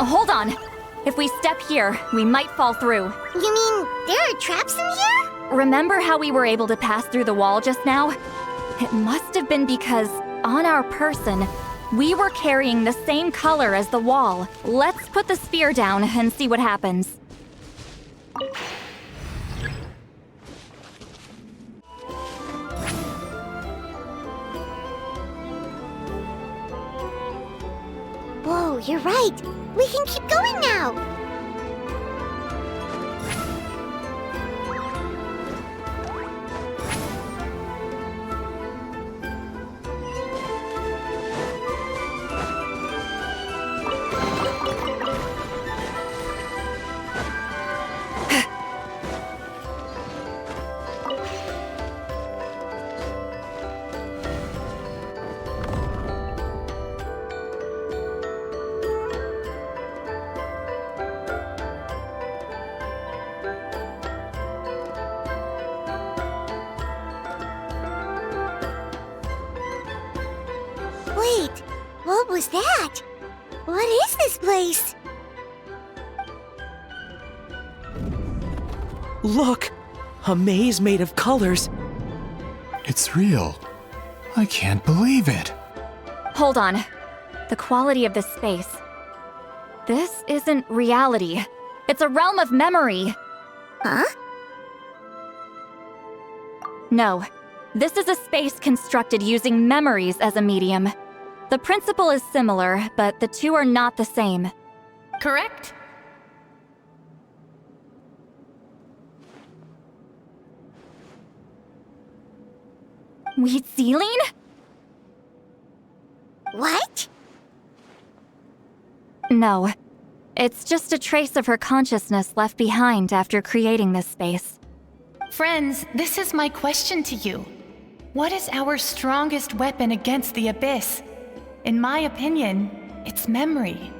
Hold on. If we step here, we might fall through. You mean there are traps in here? Remember how we were able to pass through the wall just now? It must have been because, on our person, we were carrying the same color as the wall. Let's put the spear down and see what happens. Whoa, you're right. We can keep going now. Wait, what was that? What is this place? Look! A maze made of colors. It's real. I can't believe it. Hold on. The quality of this space. This isn't reality. It's a realm of memory. Huh? No. This is a space constructed using memories as a medium. The principle is similar, but the two are not the same. Correct? Citlali? What? No. It's just a trace of her consciousness left behind after creating this space. Friends, this is my question to you. What is our strongest weapon against the Abyss? In my opinion, it's memory.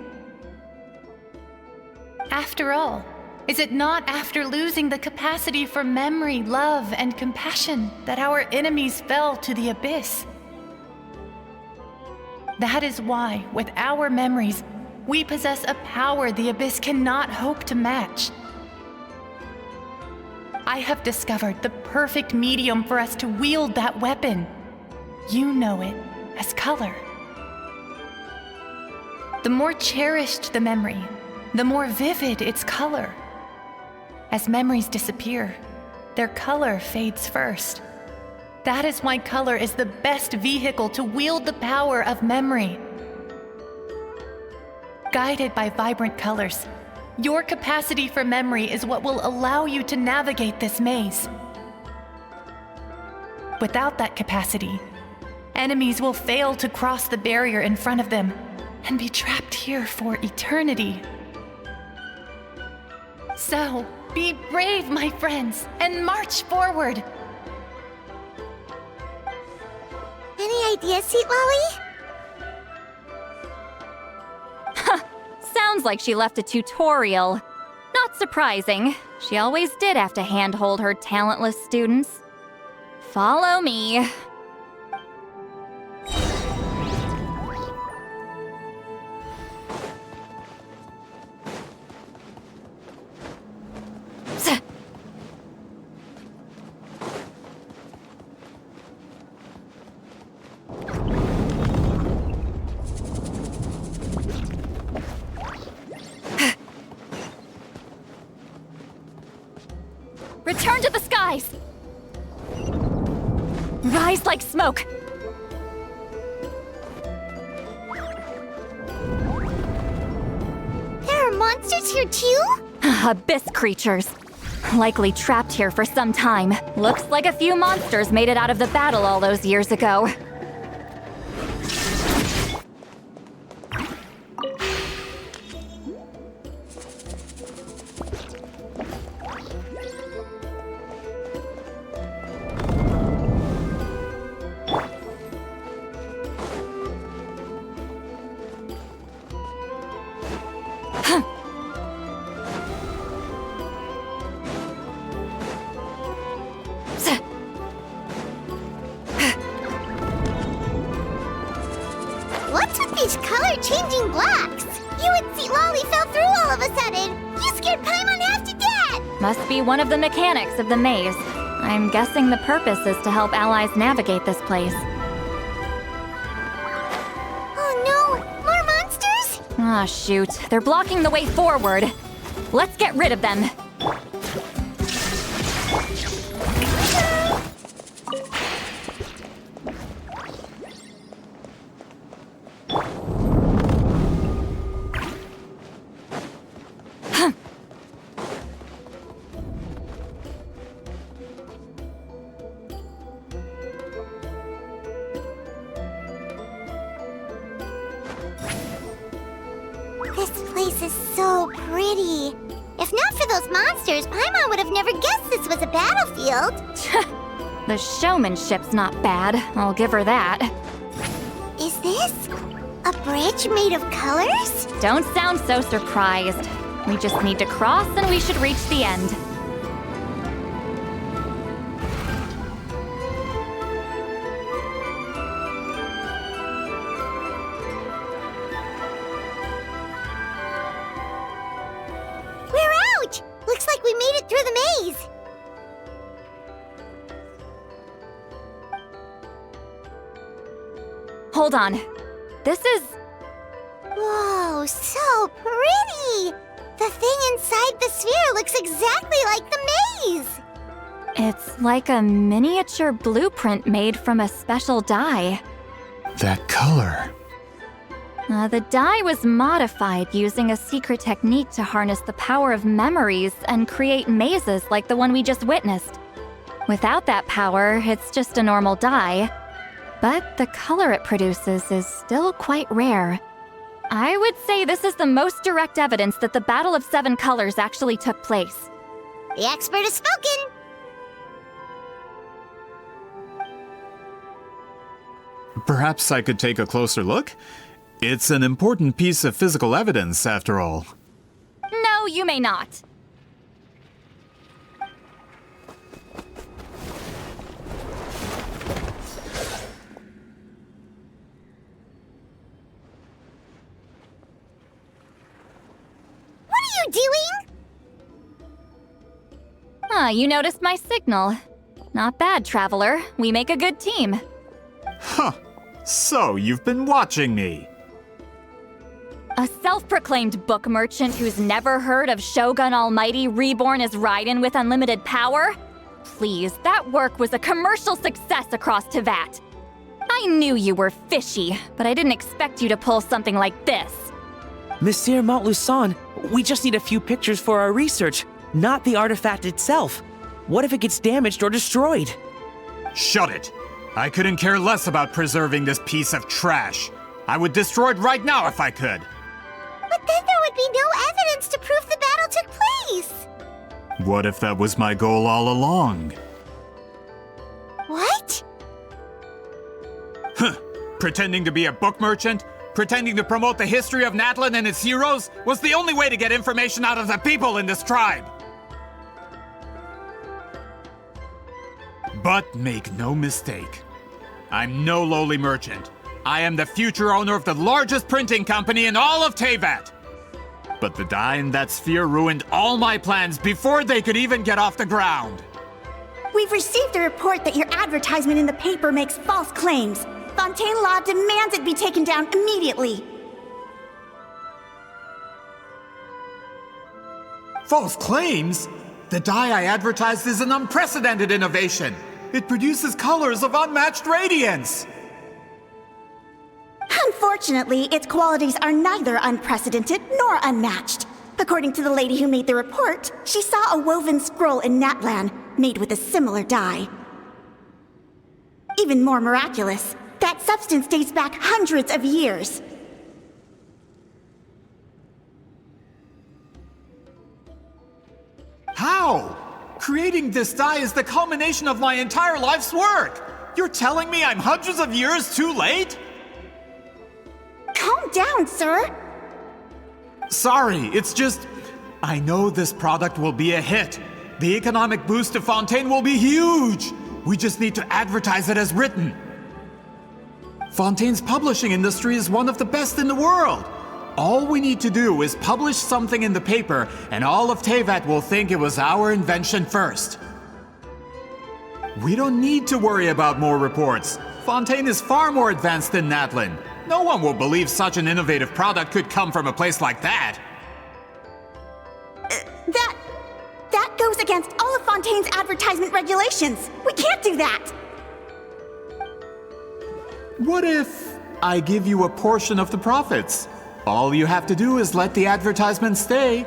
After all, is it not after losing the capacity for memory, love, and compassion that our enemies fell to the Abyss? That is why, with our memories, we possess a power the Abyss cannot hope to match. I have discovered the perfect medium for us to wield that weapon. You know it as color. The more cherished the memory, the more vivid its color. As memories disappear, their color fades first. That is why color is the best vehicle to wield the power of memory. Guided by vibrant colors, your capacity for memory is what will allow you to navigate this maze. Without that capacity, enemies will fail to cross the barrier in front of them and be trapped here for eternity. So, be brave, my friends, and march forward! Any ideas, Citlali? Sounds like she left a tutorial. Not surprising. She always did have to handhold her talentless students. Follow me. Return to the skies! Rise like smoke! There are monsters here too? Abyss creatures. Likely trapped here for some time. Looks like a few monsters made it out of the battle all those years ago. What's with these color-changing blocks? You and Citlali fell through all of a sudden. You scared Paimon half to death! Must be one of the mechanics of the maze. I'm guessing the purpose is to help allies navigate this place. Oh no! More monsters? Ah, shoot. They're blocking the way forward. Let's get rid of them. This place is so pretty. If not for those monsters, Paimon would have never guessed this was a battlefield. The showmanship's not bad, I'll give her that. Is this a bridge made of colors? Don't sound so surprised. We just need to cross and we should reach the end. We're out! Looks like we made it through the maze. Hold on. This is... Whoa, so pretty! The thing inside the sphere looks exactly like the maze! It's like a miniature blueprint made from a special dye. That color. The dye was modified using a secret technique to harness the power of memories and create mazes like the one we just witnessed. Without that power, it's just a normal dye. But the color it produces is still quite rare. I would say this is the most direct evidence that the Battle of Seven Colors actually took place. The expert has spoken! Perhaps I could take a closer look? It's an important piece of physical evidence, after all. No, you may not. What are you doing? You noticed my signal. Not bad, Traveler. We make a good team. Huh. So, you've been watching me. A self-proclaimed book merchant who's never heard of Shogun Almighty reborn as Raiden with unlimited power? Please, that work was a commercial success across Tevat. I knew you were fishy, but I didn't expect you to pull something like this. Monsieur Montluçon, we just need a few pictures for our research, not the artifact itself. What if it gets damaged or destroyed? Shut it! I couldn't care less about preserving this piece of trash. I would destroy it right now if I could. But then there would be no evidence to prove the battle took place. What if that was my goal all along? What? Huh. Pretending to be a book merchant? Pretending to promote the history of Natlan and its heroes was the only way to get information out of the people in this tribe. But make no mistake, I'm no lowly merchant. I am the future owner of the largest printing company in all of Tevat. But the dye in that sphere ruined all my plans before they could even get off the ground. We've received a report that your advertisement in the paper makes false claims. Fontaine Law demands it be taken down immediately. False claims? The dye I advertised is an unprecedented innovation. It produces colors of unmatched radiance. Unfortunately, its qualities are neither unprecedented nor unmatched. According to the lady who made the report, she saw a woven scroll in Natlan made with a similar dye. Even more miraculous, that substance dates back hundreds of years. How? Creating this dye is the culmination of my entire life's work! You're telling me I'm hundreds of years too late? Calm down, sir! Sorry, it's just... I know this product will be a hit. The economic boost to Fontaine will be huge! We just need to advertise it as written. Fontaine's publishing industry is one of the best in the world. All we need to do is publish something in the paper, and all of Teyvat will think it was our invention first. We don't need to worry about more reports. Fontaine is far more advanced than Natlan. No one will believe such an innovative product could come from a place like that. That goes against all of Fontaine's advertisement regulations. We can't do that. What if I give you a portion of the profits? All you have to do is let the advertisement stay.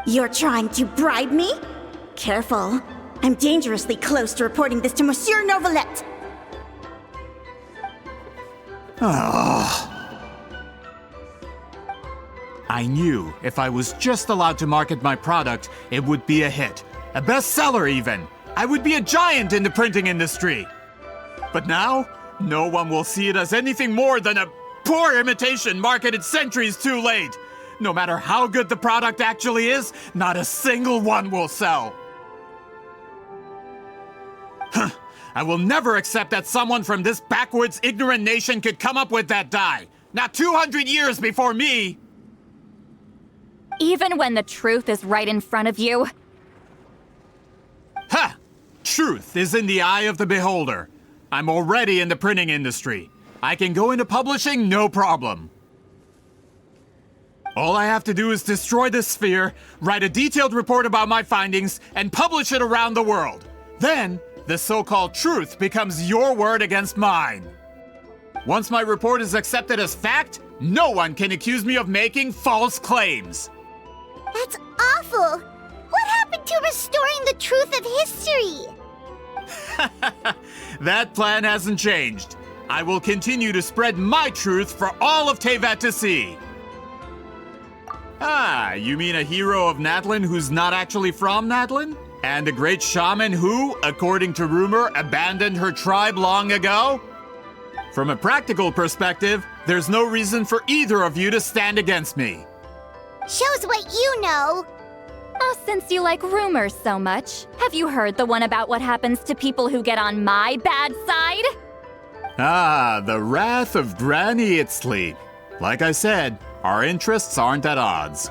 You're trying to bribe me? Careful. I'm dangerously close to reporting this to Monsieur Novelette. I knew if I was just allowed to market my product, it would be a hit. A bestseller even. I would be a giant in the printing industry. But now, no one will see it as anything more than a poor imitation marketed centuries too late. No matter how good the product actually is, not a single one will sell. I will never accept that someone from this backwards, ignorant nation could come up with that dye. Not 200 years before me! Even when the truth is right in front of you? Ha! Truth is in the eye of the beholder. I'm already in the printing industry. I can go into publishing, no problem. All I have to do is destroy this sphere, write a detailed report about my findings, and publish it around the world. Then, the so-called truth becomes your word against mine. Once my report is accepted as fact, no one can accuse me of making false claims. That's awful! What happened to restoring the truth of history? That plan hasn't changed. I will continue to spread my truth for all of Teyvat to see. Ah, you mean a hero of Natlan who's not actually from Natlan? And a great shaman who, according to rumor, abandoned her tribe long ago? From a practical perspective, there's no reason for either of you to stand against me. Shows what you know. Since you like rumors so much, have you heard the one about what happens to people who get on my bad side? Ah, the wrath of Granny Citlali. Like I said, our interests aren't at odds.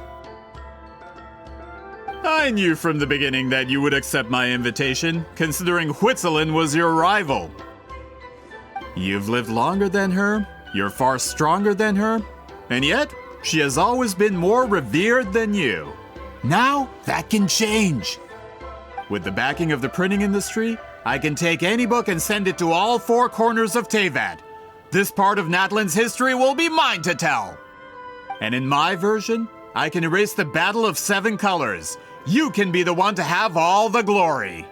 I knew from the beginning that you would accept my invitation, considering Huitzilin was your rival. You've lived longer than her, you're far stronger than her, and yet, she has always been more revered than you. Now, that can change. With the backing of the printing industry, I can take any book and send it to all four corners of Teyvat. This part of Natlan's history will be mine to tell. And in my version, I can erase the Battle of Seven Colors. You can be the one to have all the glory.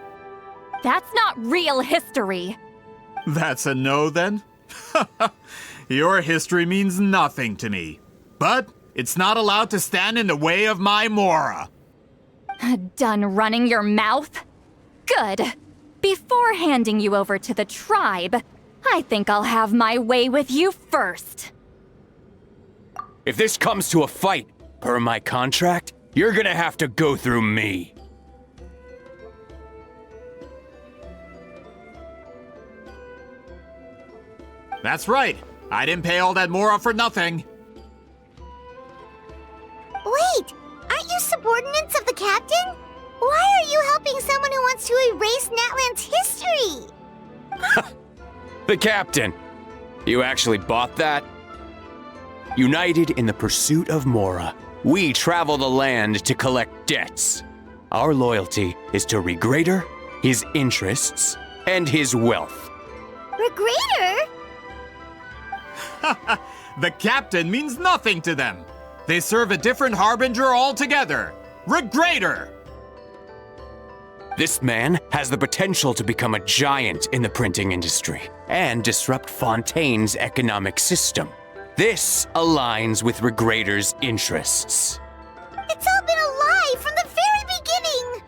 That's not real history. That's a no, then? Your history means nothing to me. But it's not allowed to stand in the way of my Mora. Done running your mouth? Good. Before handing you over to the tribe, I think I'll have my way with you first. If this comes to a fight, per my contract, you're gonna have to go through me. That's right. I didn't pay all that Mora for nothing. Wait, aren't you subordinates of the captain? Why are you helping someone who wants to erase Natlan's history? The captain. You actually bought that? United in the pursuit of Mora, we travel the land to collect debts. Our loyalty is to Regreator, his interests, and his wealth. Regreator? The captain means nothing to them. They serve a different harbinger altogether. Regreator! This man has the potential to become a giant in the printing industry and disrupt Fontaine's economic system. This aligns with Regreator's interests. It's all been a lie from the very beginning!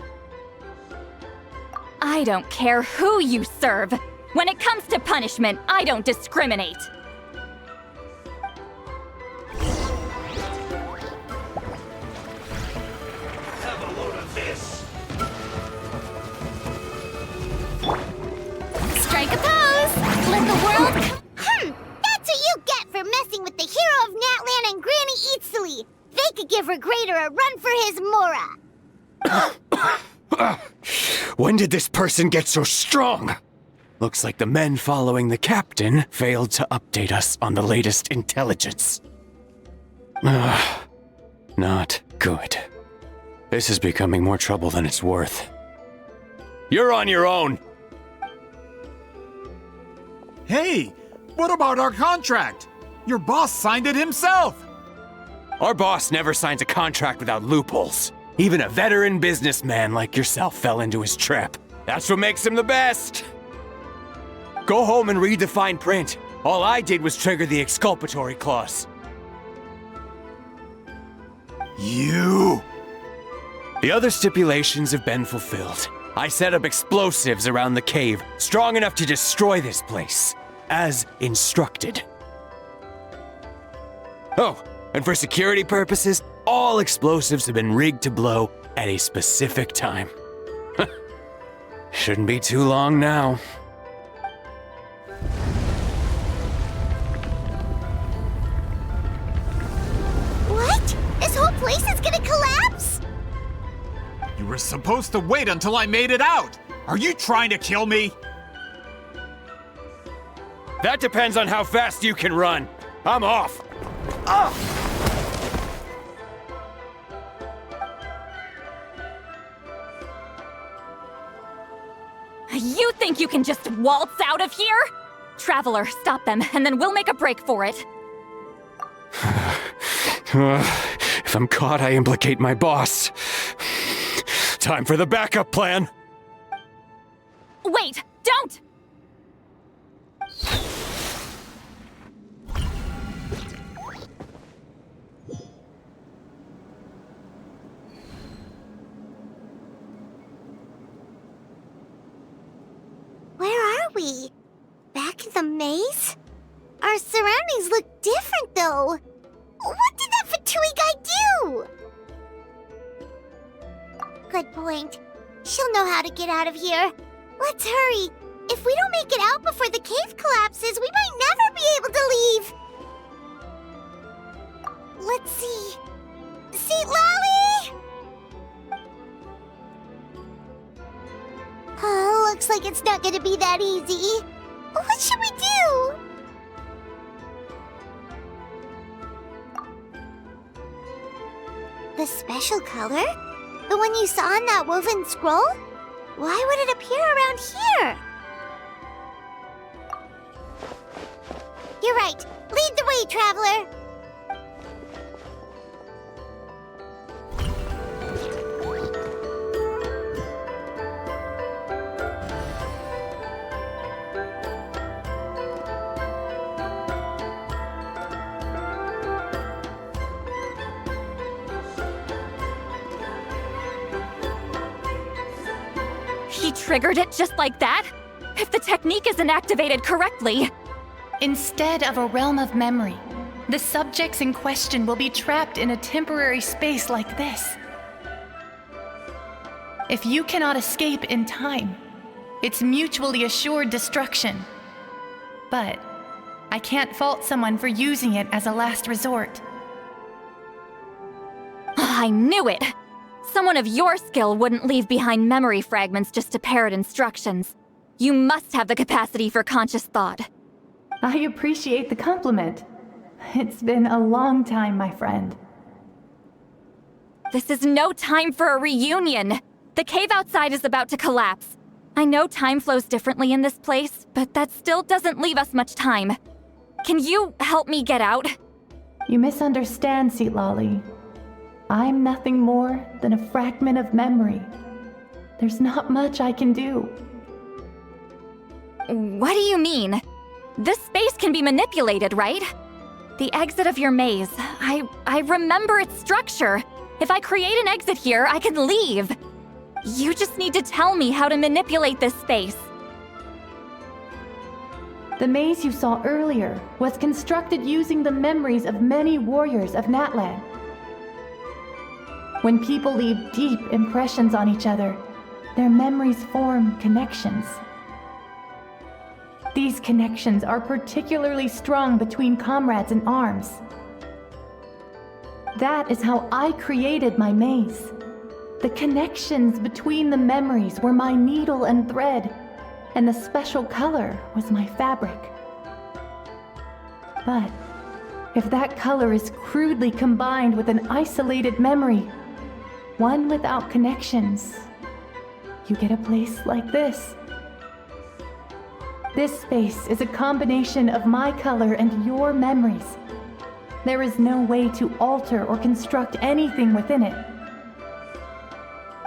I don't care who you serve. When it comes to punishment, I don't discriminate. Strike a pose! Let the world... That's what you get for messing with the hero of Natlan and Granny Citlali! They could give Regreator a run for his Mora! When did this person get so strong? Looks like the men following the captain failed to update us on the latest intelligence. Not good. This is becoming more trouble than it's worth. You're on your own! Hey, what about our contract? Your boss signed it himself! Our boss never signs a contract without loopholes. Even a veteran businessman like yourself fell into his trap. That's what makes him the best! Go home and read the fine print. All I did was trigger the exculpatory clause. You! The other stipulations have been fulfilled. I set up explosives around the cave, strong enough to destroy this place, as instructed. Oh, and for security purposes, all explosives have been rigged to blow at a specific time. Shouldn't be too long now. What? This whole place is gonna collapse? You were supposed to wait until I made it out! Are you trying to kill me? That depends on how fast you can run. I'm off. You think you can just waltz out of here? Traveler, stop them, and then we'll make a break for it. If I'm caught, I implicate my boss. Time for the backup plan. Wait, don't! Where are we? Back in the maze? Our surroundings look different, though. What did that Fatui guy do? Good point. She'll know how to get out of here. Let's hurry. If we don't make it out before the cave collapses, we might never be able to leave. Let's see. Citlali! Oh, looks like it's not gonna be that easy. What should we do? The special color? The one you saw in that woven scroll? Why would it appear around here? You're right. Lead the way, traveler. He triggered it just like that? If the technique isn't activated correctly... Instead of a realm of memory, the subjects in question will be trapped in a temporary space like this. If you cannot escape in time, it's mutually assured destruction. But I can't fault someone for using it as a last resort. I knew it! Someone of your skill wouldn't leave behind memory fragments just to parrot instructions. You must have the capacity for conscious thought. I appreciate the compliment. It's been a long time, my friend. This is no time for a reunion! The cave outside is about to collapse. I know time flows differently in this place, but that still doesn't leave us much time. Can you help me get out? You misunderstand, Citlali. I'm nothing more than a fragment of memory. There's not much I can do. What do you mean? This space can be manipulated, right? The exit of your maze. I remember its structure. If I create an exit here, I can leave. You just need to tell me how to manipulate this space. The maze you saw earlier was constructed using the memories of many warriors of Natlan. When people leave deep impressions on each other, their memories form connections. These connections are particularly strong between comrades in arms. That is how I created my maze. The connections between the memories were my needle and thread, and the special color was my fabric. But if that color is crudely combined with an isolated memory, one without connections, you get a place like this. This space is a combination of my color and your memories. There is no way to alter or construct anything within it,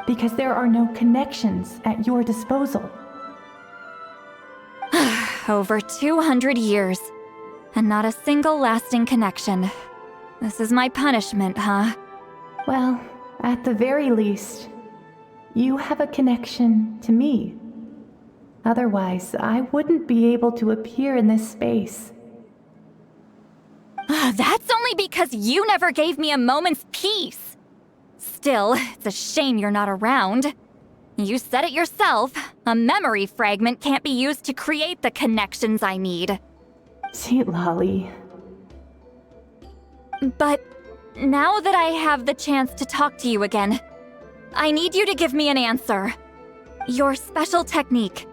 because there are no connections at your disposal. Over 200 years, and not a single lasting connection. This is my punishment, huh? Well, at the very least, you have a connection to me. Otherwise, I wouldn't be able to appear in this space. That's only because you never gave me a moment's peace. Still, it's a shame you're not around. You said it yourself. A memory fragment can't be used to create the connections I need. Citlali. But now that I have the chance to talk to you again, I need you to give me an answer. Your special technique.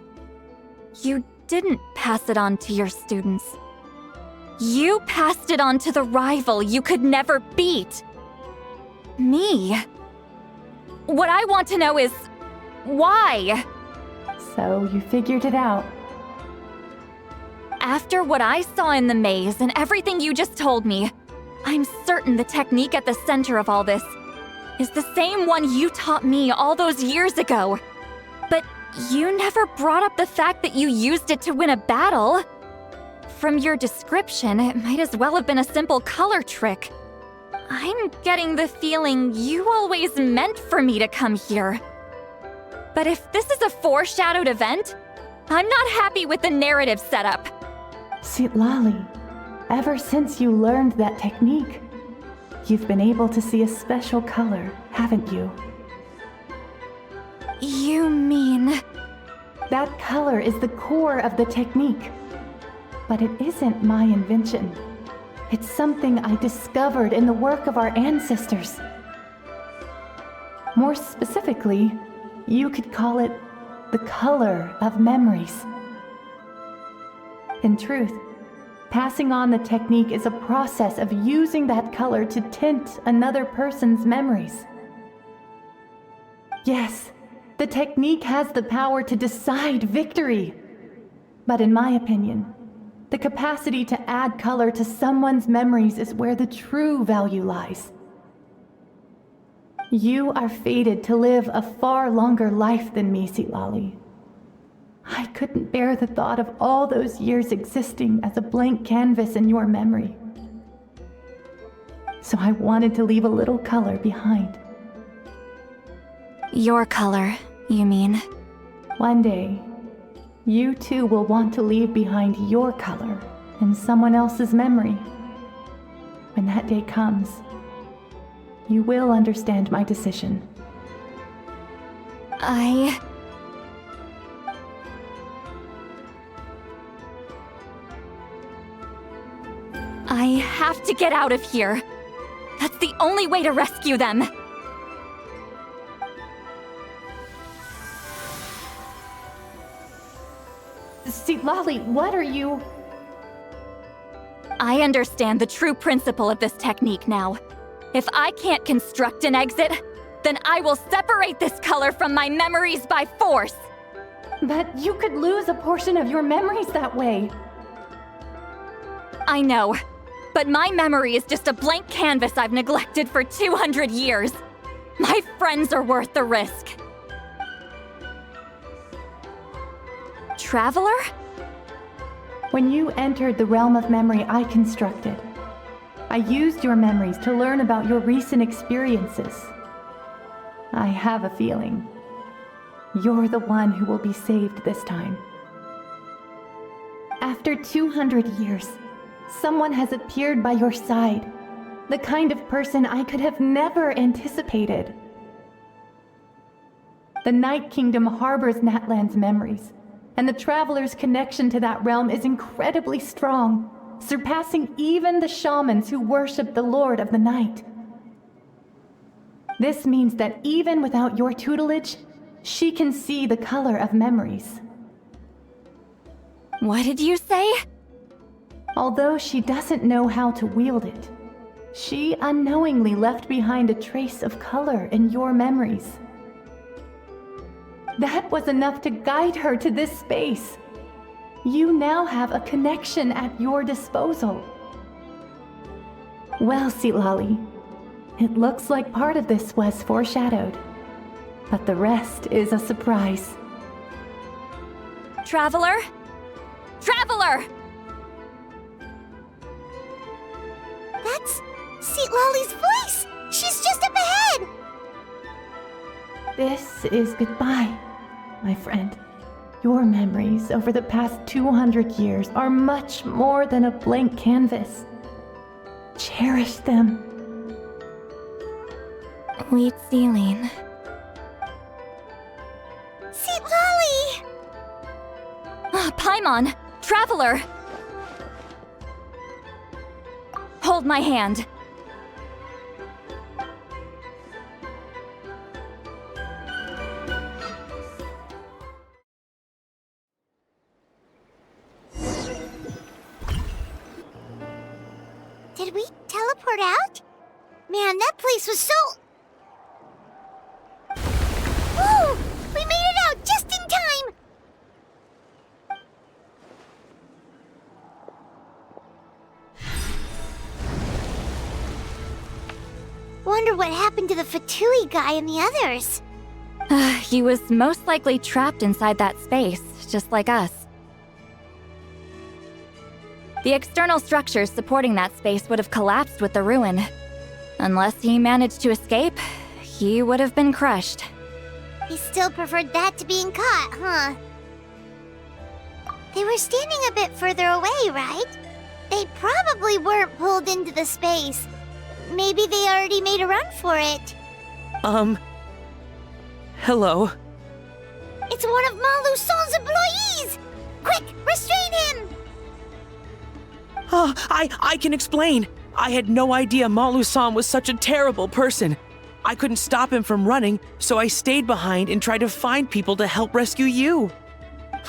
You didn't pass it on to your students. You passed it on to the rival you could never beat. Me. What I want to know is, why? So you figured it out. After what I saw in the maze and everything you just told me, I'm certain the technique at the center of all this is the same one you taught me all those years ago. But you never brought up the fact that you used it to win a battle. From your description, it might as well have been a simple color trick. I'm getting the feeling you always meant for me to come here. But if this is a foreshadowed event, I'm not happy with the narrative setup. Citlali, ever since you learned that technique, you've been able to see a special color, haven't you? You mean... That color is the core of the technique. But it isn't my invention. It's something I discovered in the work of our ancestors. More specifically, you could call it the color of memories. In truth, passing on the technique is a process of using that color to tint another person's memories. Yes, the technique has the power to decide victory. But in my opinion, the capacity to add color to someone's memories is where the true value lies. You are fated to live a far longer life than me, Citlali. I couldn't bear the thought of all those years existing as a blank canvas in your memory. So I wanted to leave a little color behind. Your color, you mean? One day, you too will want to leave behind your color in someone else's memory. When that day comes, you will understand my decision. I have to get out of here. That's the only way to rescue them. Citlali, what are you... I understand the true principle of this technique now. If I can't construct an exit, then I will separate this color from my memories by force. But you could lose a portion of your memories that way. I know. but my memory is just a blank canvas I've neglected for 200 years. My friends are worth the risk. Traveler? When you entered the realm of memory I constructed, I used your memories to learn about your recent experiences. I have a feeling you're the one who will be saved this time. After 200 years, someone has appeared by your side, the kind of person I could have never anticipated. The Night Kingdom harbors Natlan's memories, and the Traveler's connection to that realm is incredibly strong, surpassing even the shamans who worship the Lord of the Night. This means that even without your tutelage, she can see the color of memories. What did you say? Although she doesn't know how to wield it, she unknowingly left behind a trace of color in your memories. That was enough to guide her to this space. You now have a connection at your disposal. Well, Citlali, it looks like part of this was foreshadowed, but the rest is a surprise. Traveler? Traveler! That's Citlali's voice! She's just up ahead! This is goodbye, my friend. Your memories over the past 200 years are much more than a blank canvas. Cherish them. Wheat ceiling. Citlali! Paimon! Traveler! Hold my hand. Did we teleport out? Man, that place was so... Woo! We made it out just in time! Wonder what happened to the Fatui guy and the others. He was most likely trapped inside that space, just like us. The external structures supporting that space would have collapsed with the ruin. Unless he managed to escape, he would have been crushed. He still preferred that to being caught, huh? They were standing a bit further away, right? They probably weren't pulled into the space. Maybe they already made a run for it. Hello? It's one of Maluson's employees! Quick, restrain him! Oh, I can explain. I had no idea Malu-san was such a terrible person. I couldn't stop him from running, so I stayed behind and tried to find people to help rescue you.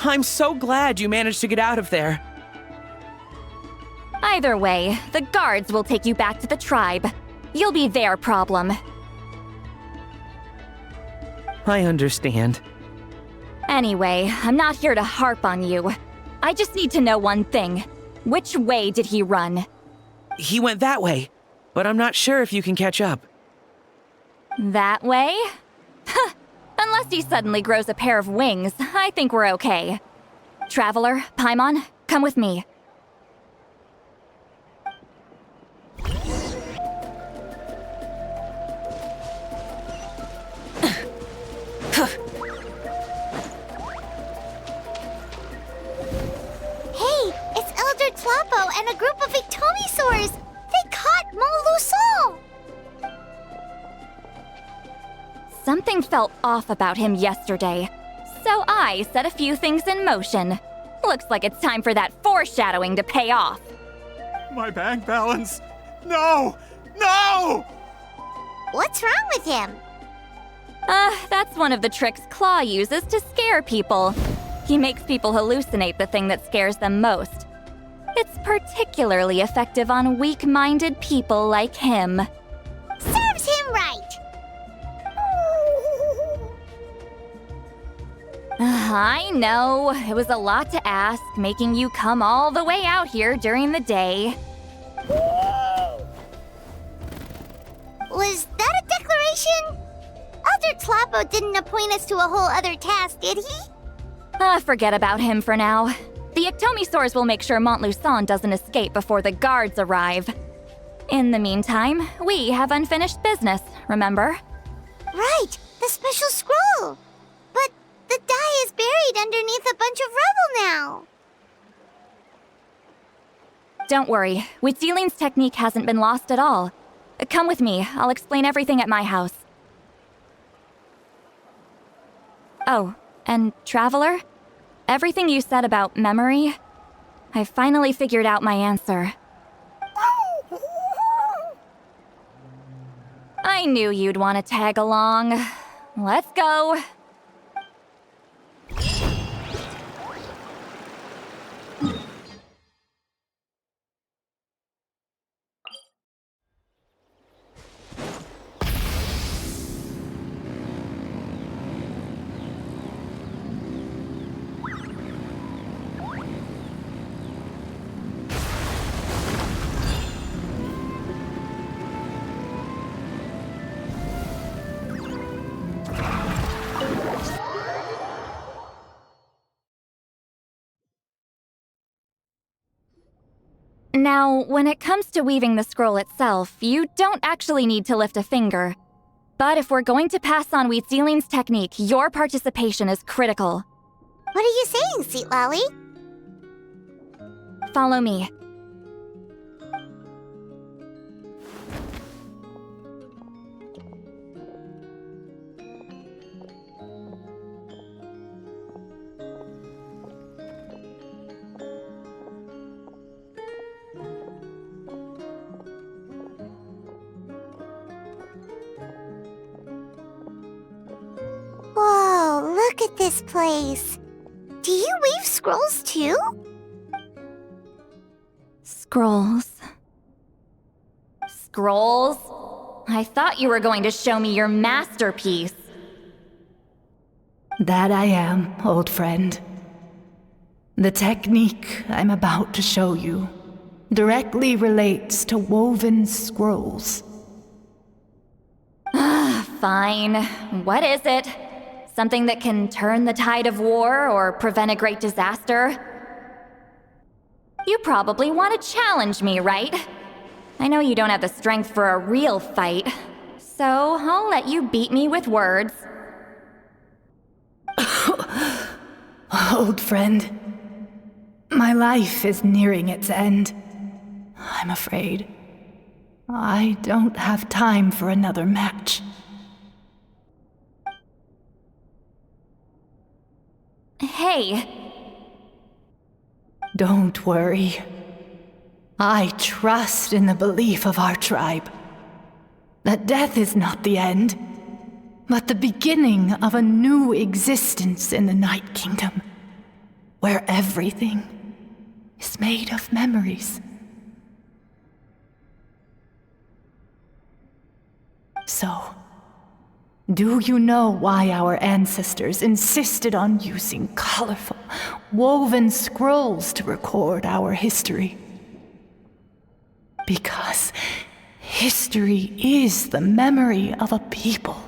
I'm so glad you managed to get out of there. Either way, the guards will take you back to the tribe. You'll be their problem. I understand. Anyway, I'm not here to harp on you. I just need to know one thing. Which way did he run? He went that way, but I'm not sure if you can catch up. That way? Unless he suddenly grows a pair of wings, I think we're okay. Traveler, Paimon, come with me. Hey, it's Elder Tlapo and a group of Victomisaurs! They caught Maluson! Something felt off about him yesterday, so I set a few things in motion. Looks like it's time for that foreshadowing to pay off. My bank balance! No! No! What's wrong with him? That's one of the tricks Claw uses to scare people. He makes people hallucinate the thing that scares them most. It's particularly effective on weak-minded people like him. Serves him right! I know, it was a lot to ask, making you come all the way out here during the day. Lord Sloppo didn't appoint us to a whole other task, did he? Forget about him for now. The Ectomisaurs will make sure Montluçon doesn't escape before the guards arrive. In the meantime, we have unfinished business, remember? Right, the special scroll. But the die is buried underneath a bunch of rubble now. Don't worry, Witzeline's technique hasn't been lost at all. Come with me, I'll explain everything at my house. Oh, and Traveler? Everything you said about memory, I finally figured out my answer. I knew you'd want to tag along. Let's go. Now, when it comes to weaving the scroll itself, you don't actually need to lift a finger. But if we're going to pass on Witzeline's technique, your participation is critical. What are you saying, Citlali? Follow me. Whoa, look at this place. Do you weave scrolls too? Scrolls. Scrolls? I thought you were going to show me your masterpiece. That I am, old friend. The technique I'm about to show you directly relates to woven scrolls. Fine. What is it? Something that can turn the tide of war or prevent a great disaster? You probably want to challenge me, right? I know you don't have the strength for a real fight, so I'll let you beat me with words. Old friend, my life is nearing its end. I'm afraid I don't have time for another match. Hey. Don't worry. I trust in the belief of our tribe that death is not the end, but the beginning of a new existence in the Night Kingdom, where everything is made of memories. So, do you know why our ancestors insisted on using colorful, woven scrolls to record our history? Because history is the memory of a people.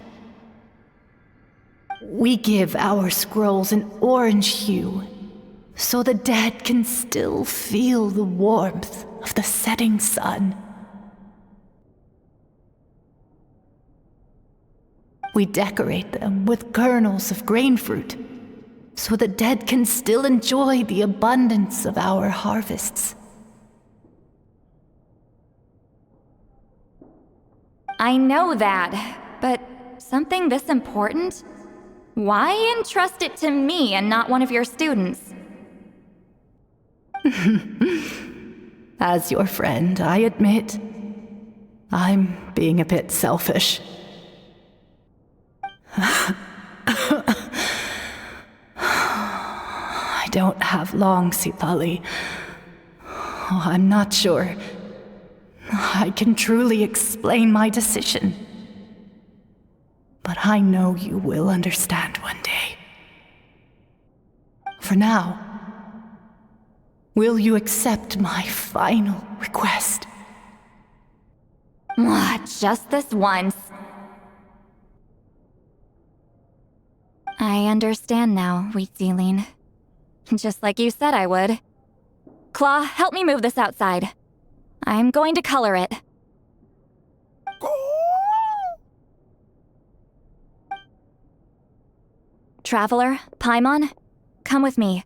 We give our scrolls an orange hue, so the dead can still feel the warmth of the setting sun. We decorate them with kernels of grain fruit, so the dead can still enjoy the abundance of our harvests. I know that, but something this important? Why entrust it to me and not one of your students? As your friend, I admit, I'm being a bit selfish. I don't have long, Citlali. I'm not sure I can truly explain my decision. But I know you will understand one day. For now, will you accept my final request? Just this once. I understand now, Wheatsealing. Just like you said I would. Claw, help me move this outside. I'm going to color it. Traveler, Paimon, come with me.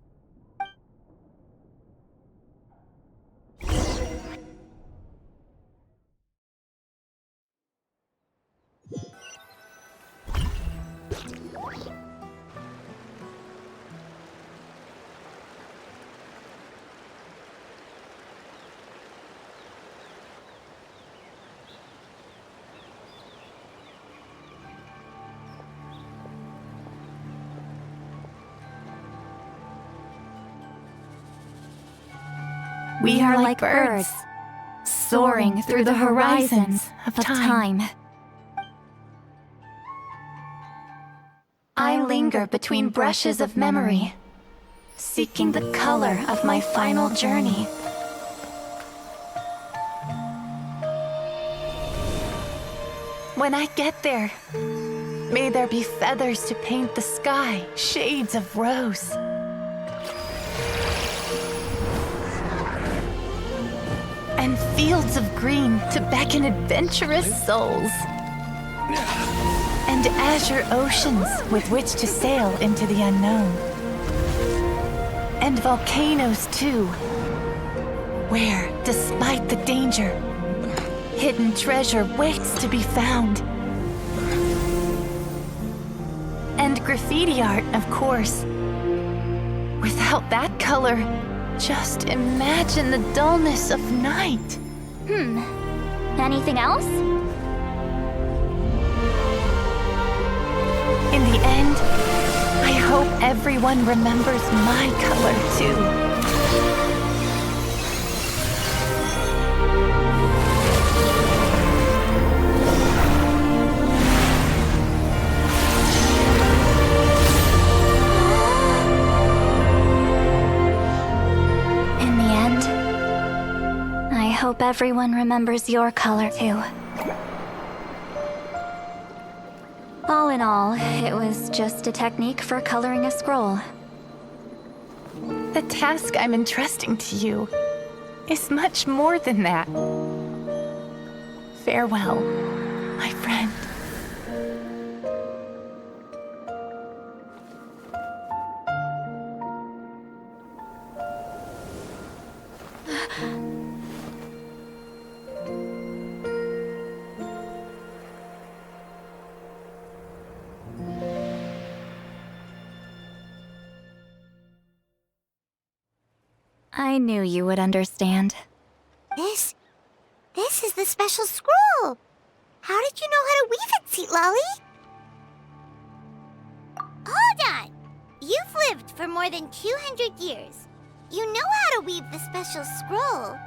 We are like birds, soaring through the horizons of time. I linger between brushes of memory, seeking the color of my final journey. When I get there, may there be feathers to paint the sky, shades of rose. And fields of green to beckon adventurous souls. And azure oceans with which to sail into the unknown. And volcanoes too, where, despite the danger, hidden treasure waits to be found. And graffiti art, of course. Without that color, just imagine the dullness of night. Anything else? In the end, I hope everyone remembers my color too. I hope everyone remembers your color too. All in all, it was just a technique for coloring a scroll. The task I'm entrusting to you is much more than that. Farewell, my friend. I knew you would understand. This is the special scroll. How did you know how to weave it, Citlali? Hold on. You've lived for more than 200 years. You know how to weave the special scroll.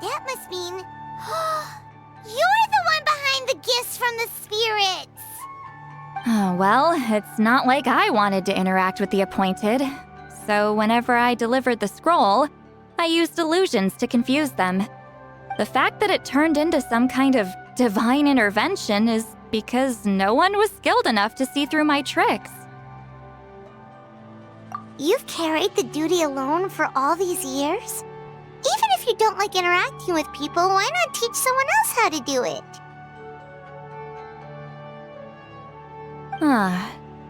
That must mean... you're the one behind the gifts from the spirits. Oh, well, it's not like I wanted to interact with the appointed. So whenever I delivered the scroll, I used illusions to confuse them. The fact that it turned into some kind of divine intervention is because no one was skilled enough to see through my tricks. You've carried the duty alone for all these years? Even if you don't like interacting with people, why not teach someone else how to do it?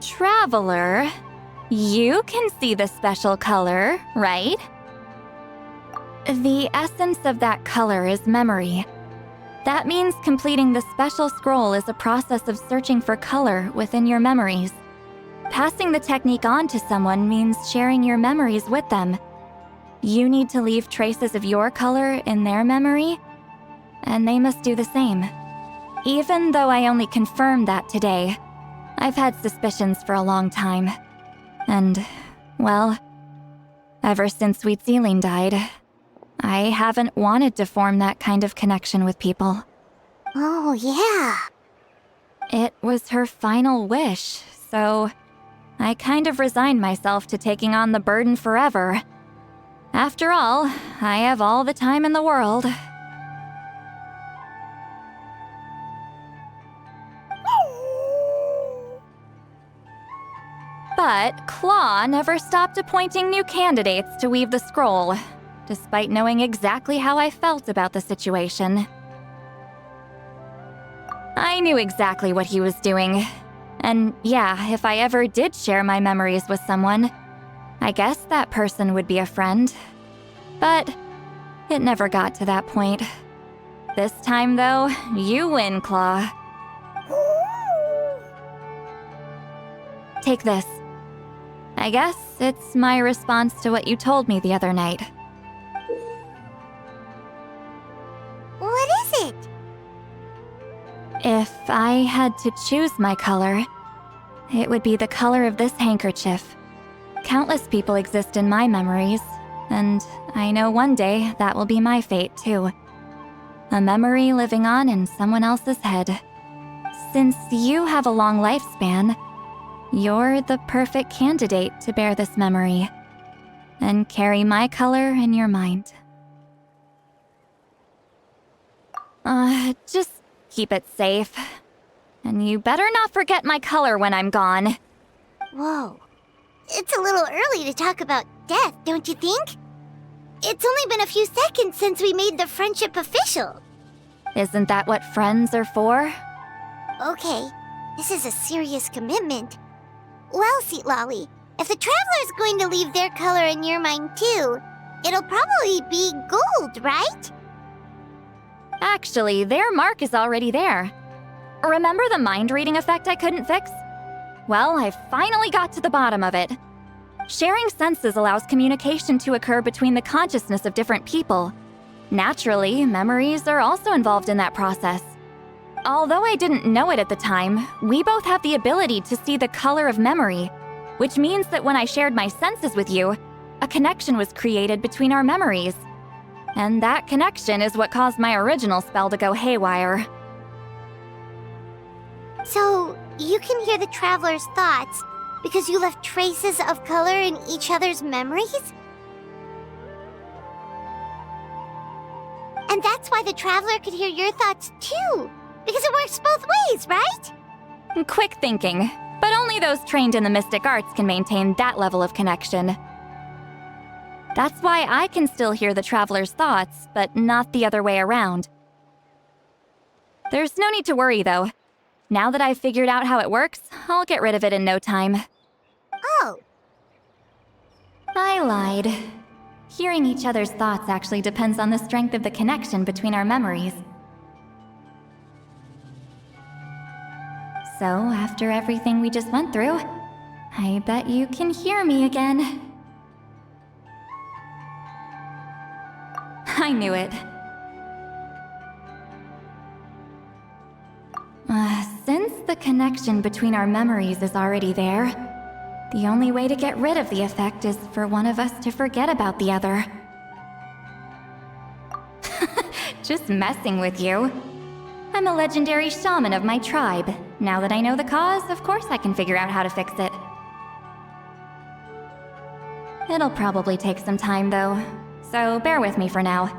Traveler, you can see the special color, right? The essence of that color is memory. That means completing the special scroll is a process of searching for color within your memories. Passing the technique on to someone means sharing your memories with them. You need to leave traces of your color in their memory, and they must do the same. Even though I only confirmed that today, I've had suspicions for a long time. And, well, ever since Wheatsealing died, I haven't wanted to form that kind of connection with people. Oh, yeah. It was her final wish, so I kind of resigned myself to taking on the burden forever. After all, I have all the time in the world. But Claw never stopped appointing new candidates to weave the scroll, despite knowing exactly how I felt about the situation. I knew exactly what he was doing. And yeah, if I ever did share my memories with someone, I guess that person would be a friend. But it never got to that point. This time, though, you win, Claw. Take this. I guess it's my response to what you told me the other night. What is it? If I had to choose my color, it would be the color of this handkerchief. Countless people exist in my memories, and I know one day that will be my fate too. A memory living on in someone else's head. Since you have a long lifespan, you're the perfect candidate to bear this memory and carry my color in your mind. Just keep it safe. And you better not forget my color when I'm gone. Whoa. It's a little early to talk about death, don't you think? It's only been a few seconds since we made the friendship official. Isn't that what friends are for? Okay, this is a serious commitment. Well, Citlali, if the Traveler's going to leave their color in your mind too, it'll probably be gold, right? Actually, their mark is already there. Remember the mind reading effect I couldn't fix? Well, I finally got to the bottom of it. Sharing senses allows communication to occur between the consciousness of different people. Naturally, memories are also involved in that process. Although I didn't know it at the time, we both have the ability to see the color of memory, which means that when I shared my senses with you, a connection was created between our memories. And that connection is what caused my original spell to go haywire. So, you can hear the Traveler's thoughts because you left traces of color in each other's memories? And that's why the Traveler could hear your thoughts too, because it works both ways, right? Quick thinking, but only those trained in the mystic arts can maintain that level of connection. That's why I can still hear the Traveler's thoughts, but not the other way around. There's no need to worry, though. Now that I've figured out how it works, I'll get rid of it in no time. Oh. I lied. Hearing each other's thoughts actually depends on the strength of the connection between our memories. So, after everything we just went through, I bet you can hear me again. I knew it. Since the connection between our memories is already there, the only way to get rid of the effect is for one of us to forget about the other. Just messing with you. I'm a legendary shaman of my tribe. Now that I know the cause, of course I can figure out how to fix it. It'll probably take some time, though, so bear with me for now.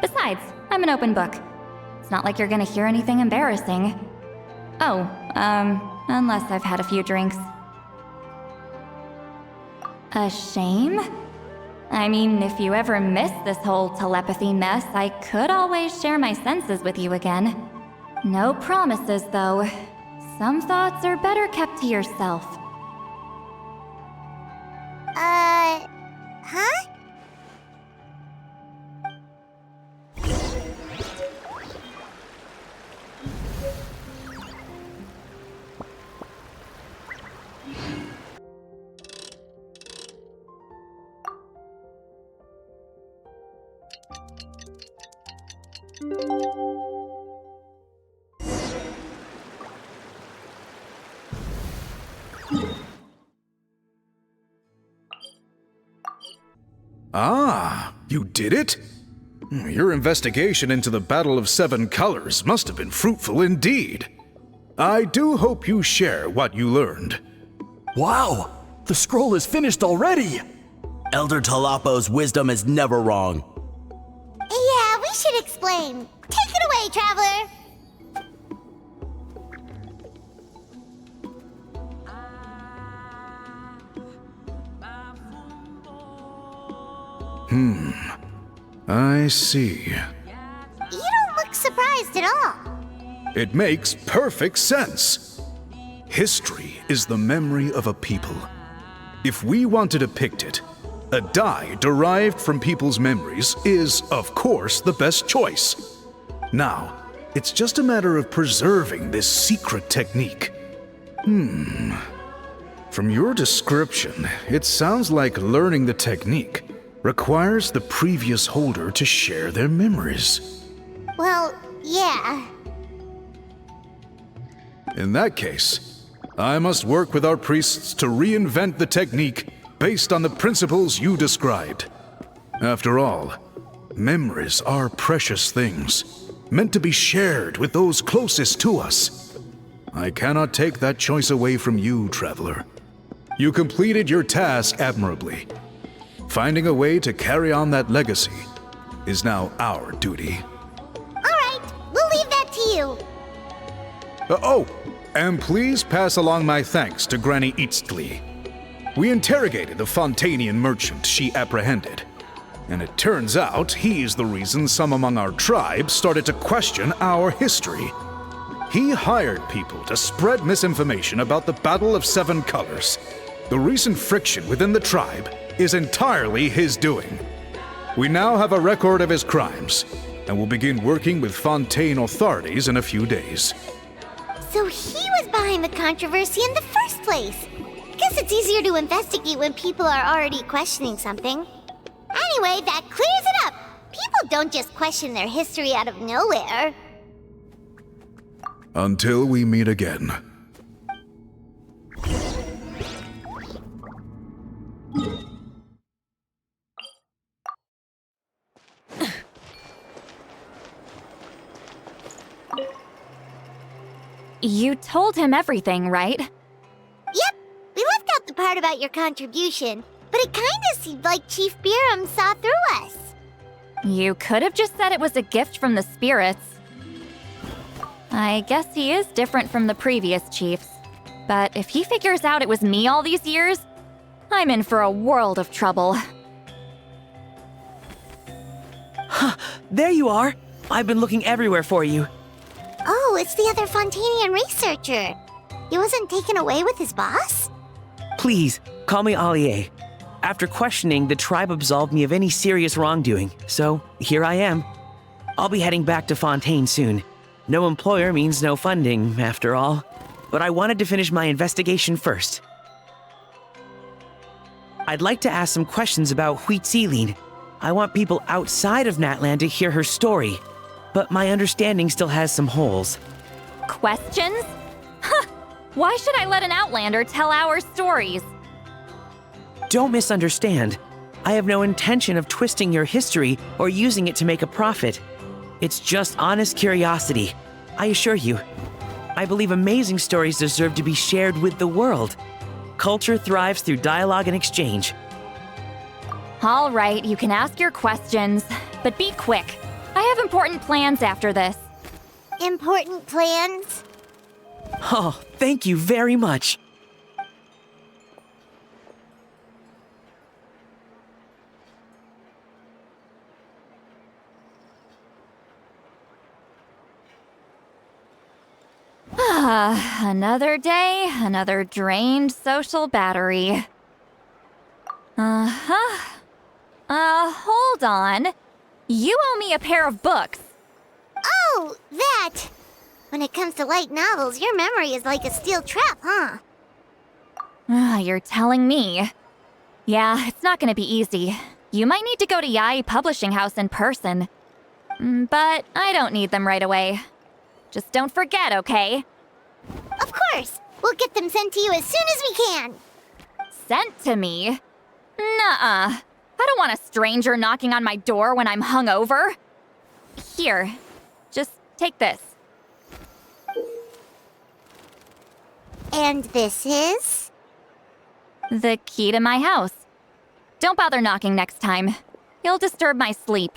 Besides, I'm an open book. It's not like you're gonna hear anything embarrassing. Oh, unless I've had a few drinks. A shame? I mean, if you ever miss this whole telepathy mess, I could always share my senses with you again. No promises, though. Some thoughts are better kept to yourself. Huh? Ah, you did it? Your investigation into the Battle of Seven Colors must have been fruitful indeed. I do hope you share what you learned. Wow! The scroll is finished already! Elder Talapo's wisdom is never wrong. Yeah, we should explain. Take it away, Traveler! I see. You don't look surprised at all. It makes perfect sense. History is the memory of a people. If we want to depict it, a dye derived from people's memories is, of course, the best choice. Now, it's just a matter of preserving this secret technique. From your description, it sounds like learning the technique requires the previous holder to share their memories. Well, yeah. In that case, I must work with our priests to reinvent the technique based on the principles you described. After all, memories are precious things, meant to be shared with those closest to us. I cannot take that choice away from you, Traveler. You completed your task admirably. Finding a way to carry on that legacy is now our duty. All right, we'll leave that to you. And please pass along my thanks to Granny Citlali. We interrogated the Fontanian merchant she apprehended, and it turns out he's the reason some among our tribe started to question our history. He hired people to spread misinformation about the Battle of Seven Colors. The recent friction within the tribe is entirely his doing. We now have a record of his crimes, and will begin working with Fontaine authorities in a few days. So he was behind the controversy in the first place. Guess it's easier to investigate when people are already questioning something. Anyway, that clears it up. People don't just question their history out of nowhere. Until we meet again. You told him everything, right? Yep, we left out the part about your contribution, but it kinda seemed like Chief Biram saw through us. You could have just said it was a gift from the spirits. I guess he is different from the previous chiefs. But if he figures out it was me all these years, I'm in for a world of trouble. There you are. I've been looking everywhere for you. Oh, it's the other Fontanian researcher. He wasn't taken away with his boss? Please, call me Allier. After questioning, the tribe absolved me of any serious wrongdoing, so here I am. I'll be heading back to Fontaine soon. No employer means no funding, after all. But I wanted to finish my investigation first. I'd like to ask some questions about Citlali. I want people outside of Natlan to hear her story, but my understanding still has some holes. Questions? Huh! Why should I let an outlander tell our stories? Don't misunderstand. I have no intention of twisting your history or using it to make a profit. It's just honest curiosity, I assure you. I believe amazing stories deserve to be shared with the world. Culture thrives through dialogue and exchange. All right, you can ask your questions, but be quick. I have important plans after this. Important plans? Oh, thank you very much. Another day, another drained social battery. Hold on. You owe me a pair of books. Oh, that! When it comes to light novels, your memory is like a steel trap, huh? You're telling me. Yeah, it's not gonna be easy. You might need to go to Yai Publishing House in person. But I don't need them right away. Just don't forget, okay? Of course! We'll get them sent to you as soon as we can! Sent to me? Nuh-uh. I don't want a stranger knocking on my door when I'm hungover. Here, just take this. And this is? The key to my house. Don't bother knocking next time. You'll disturb my sleep.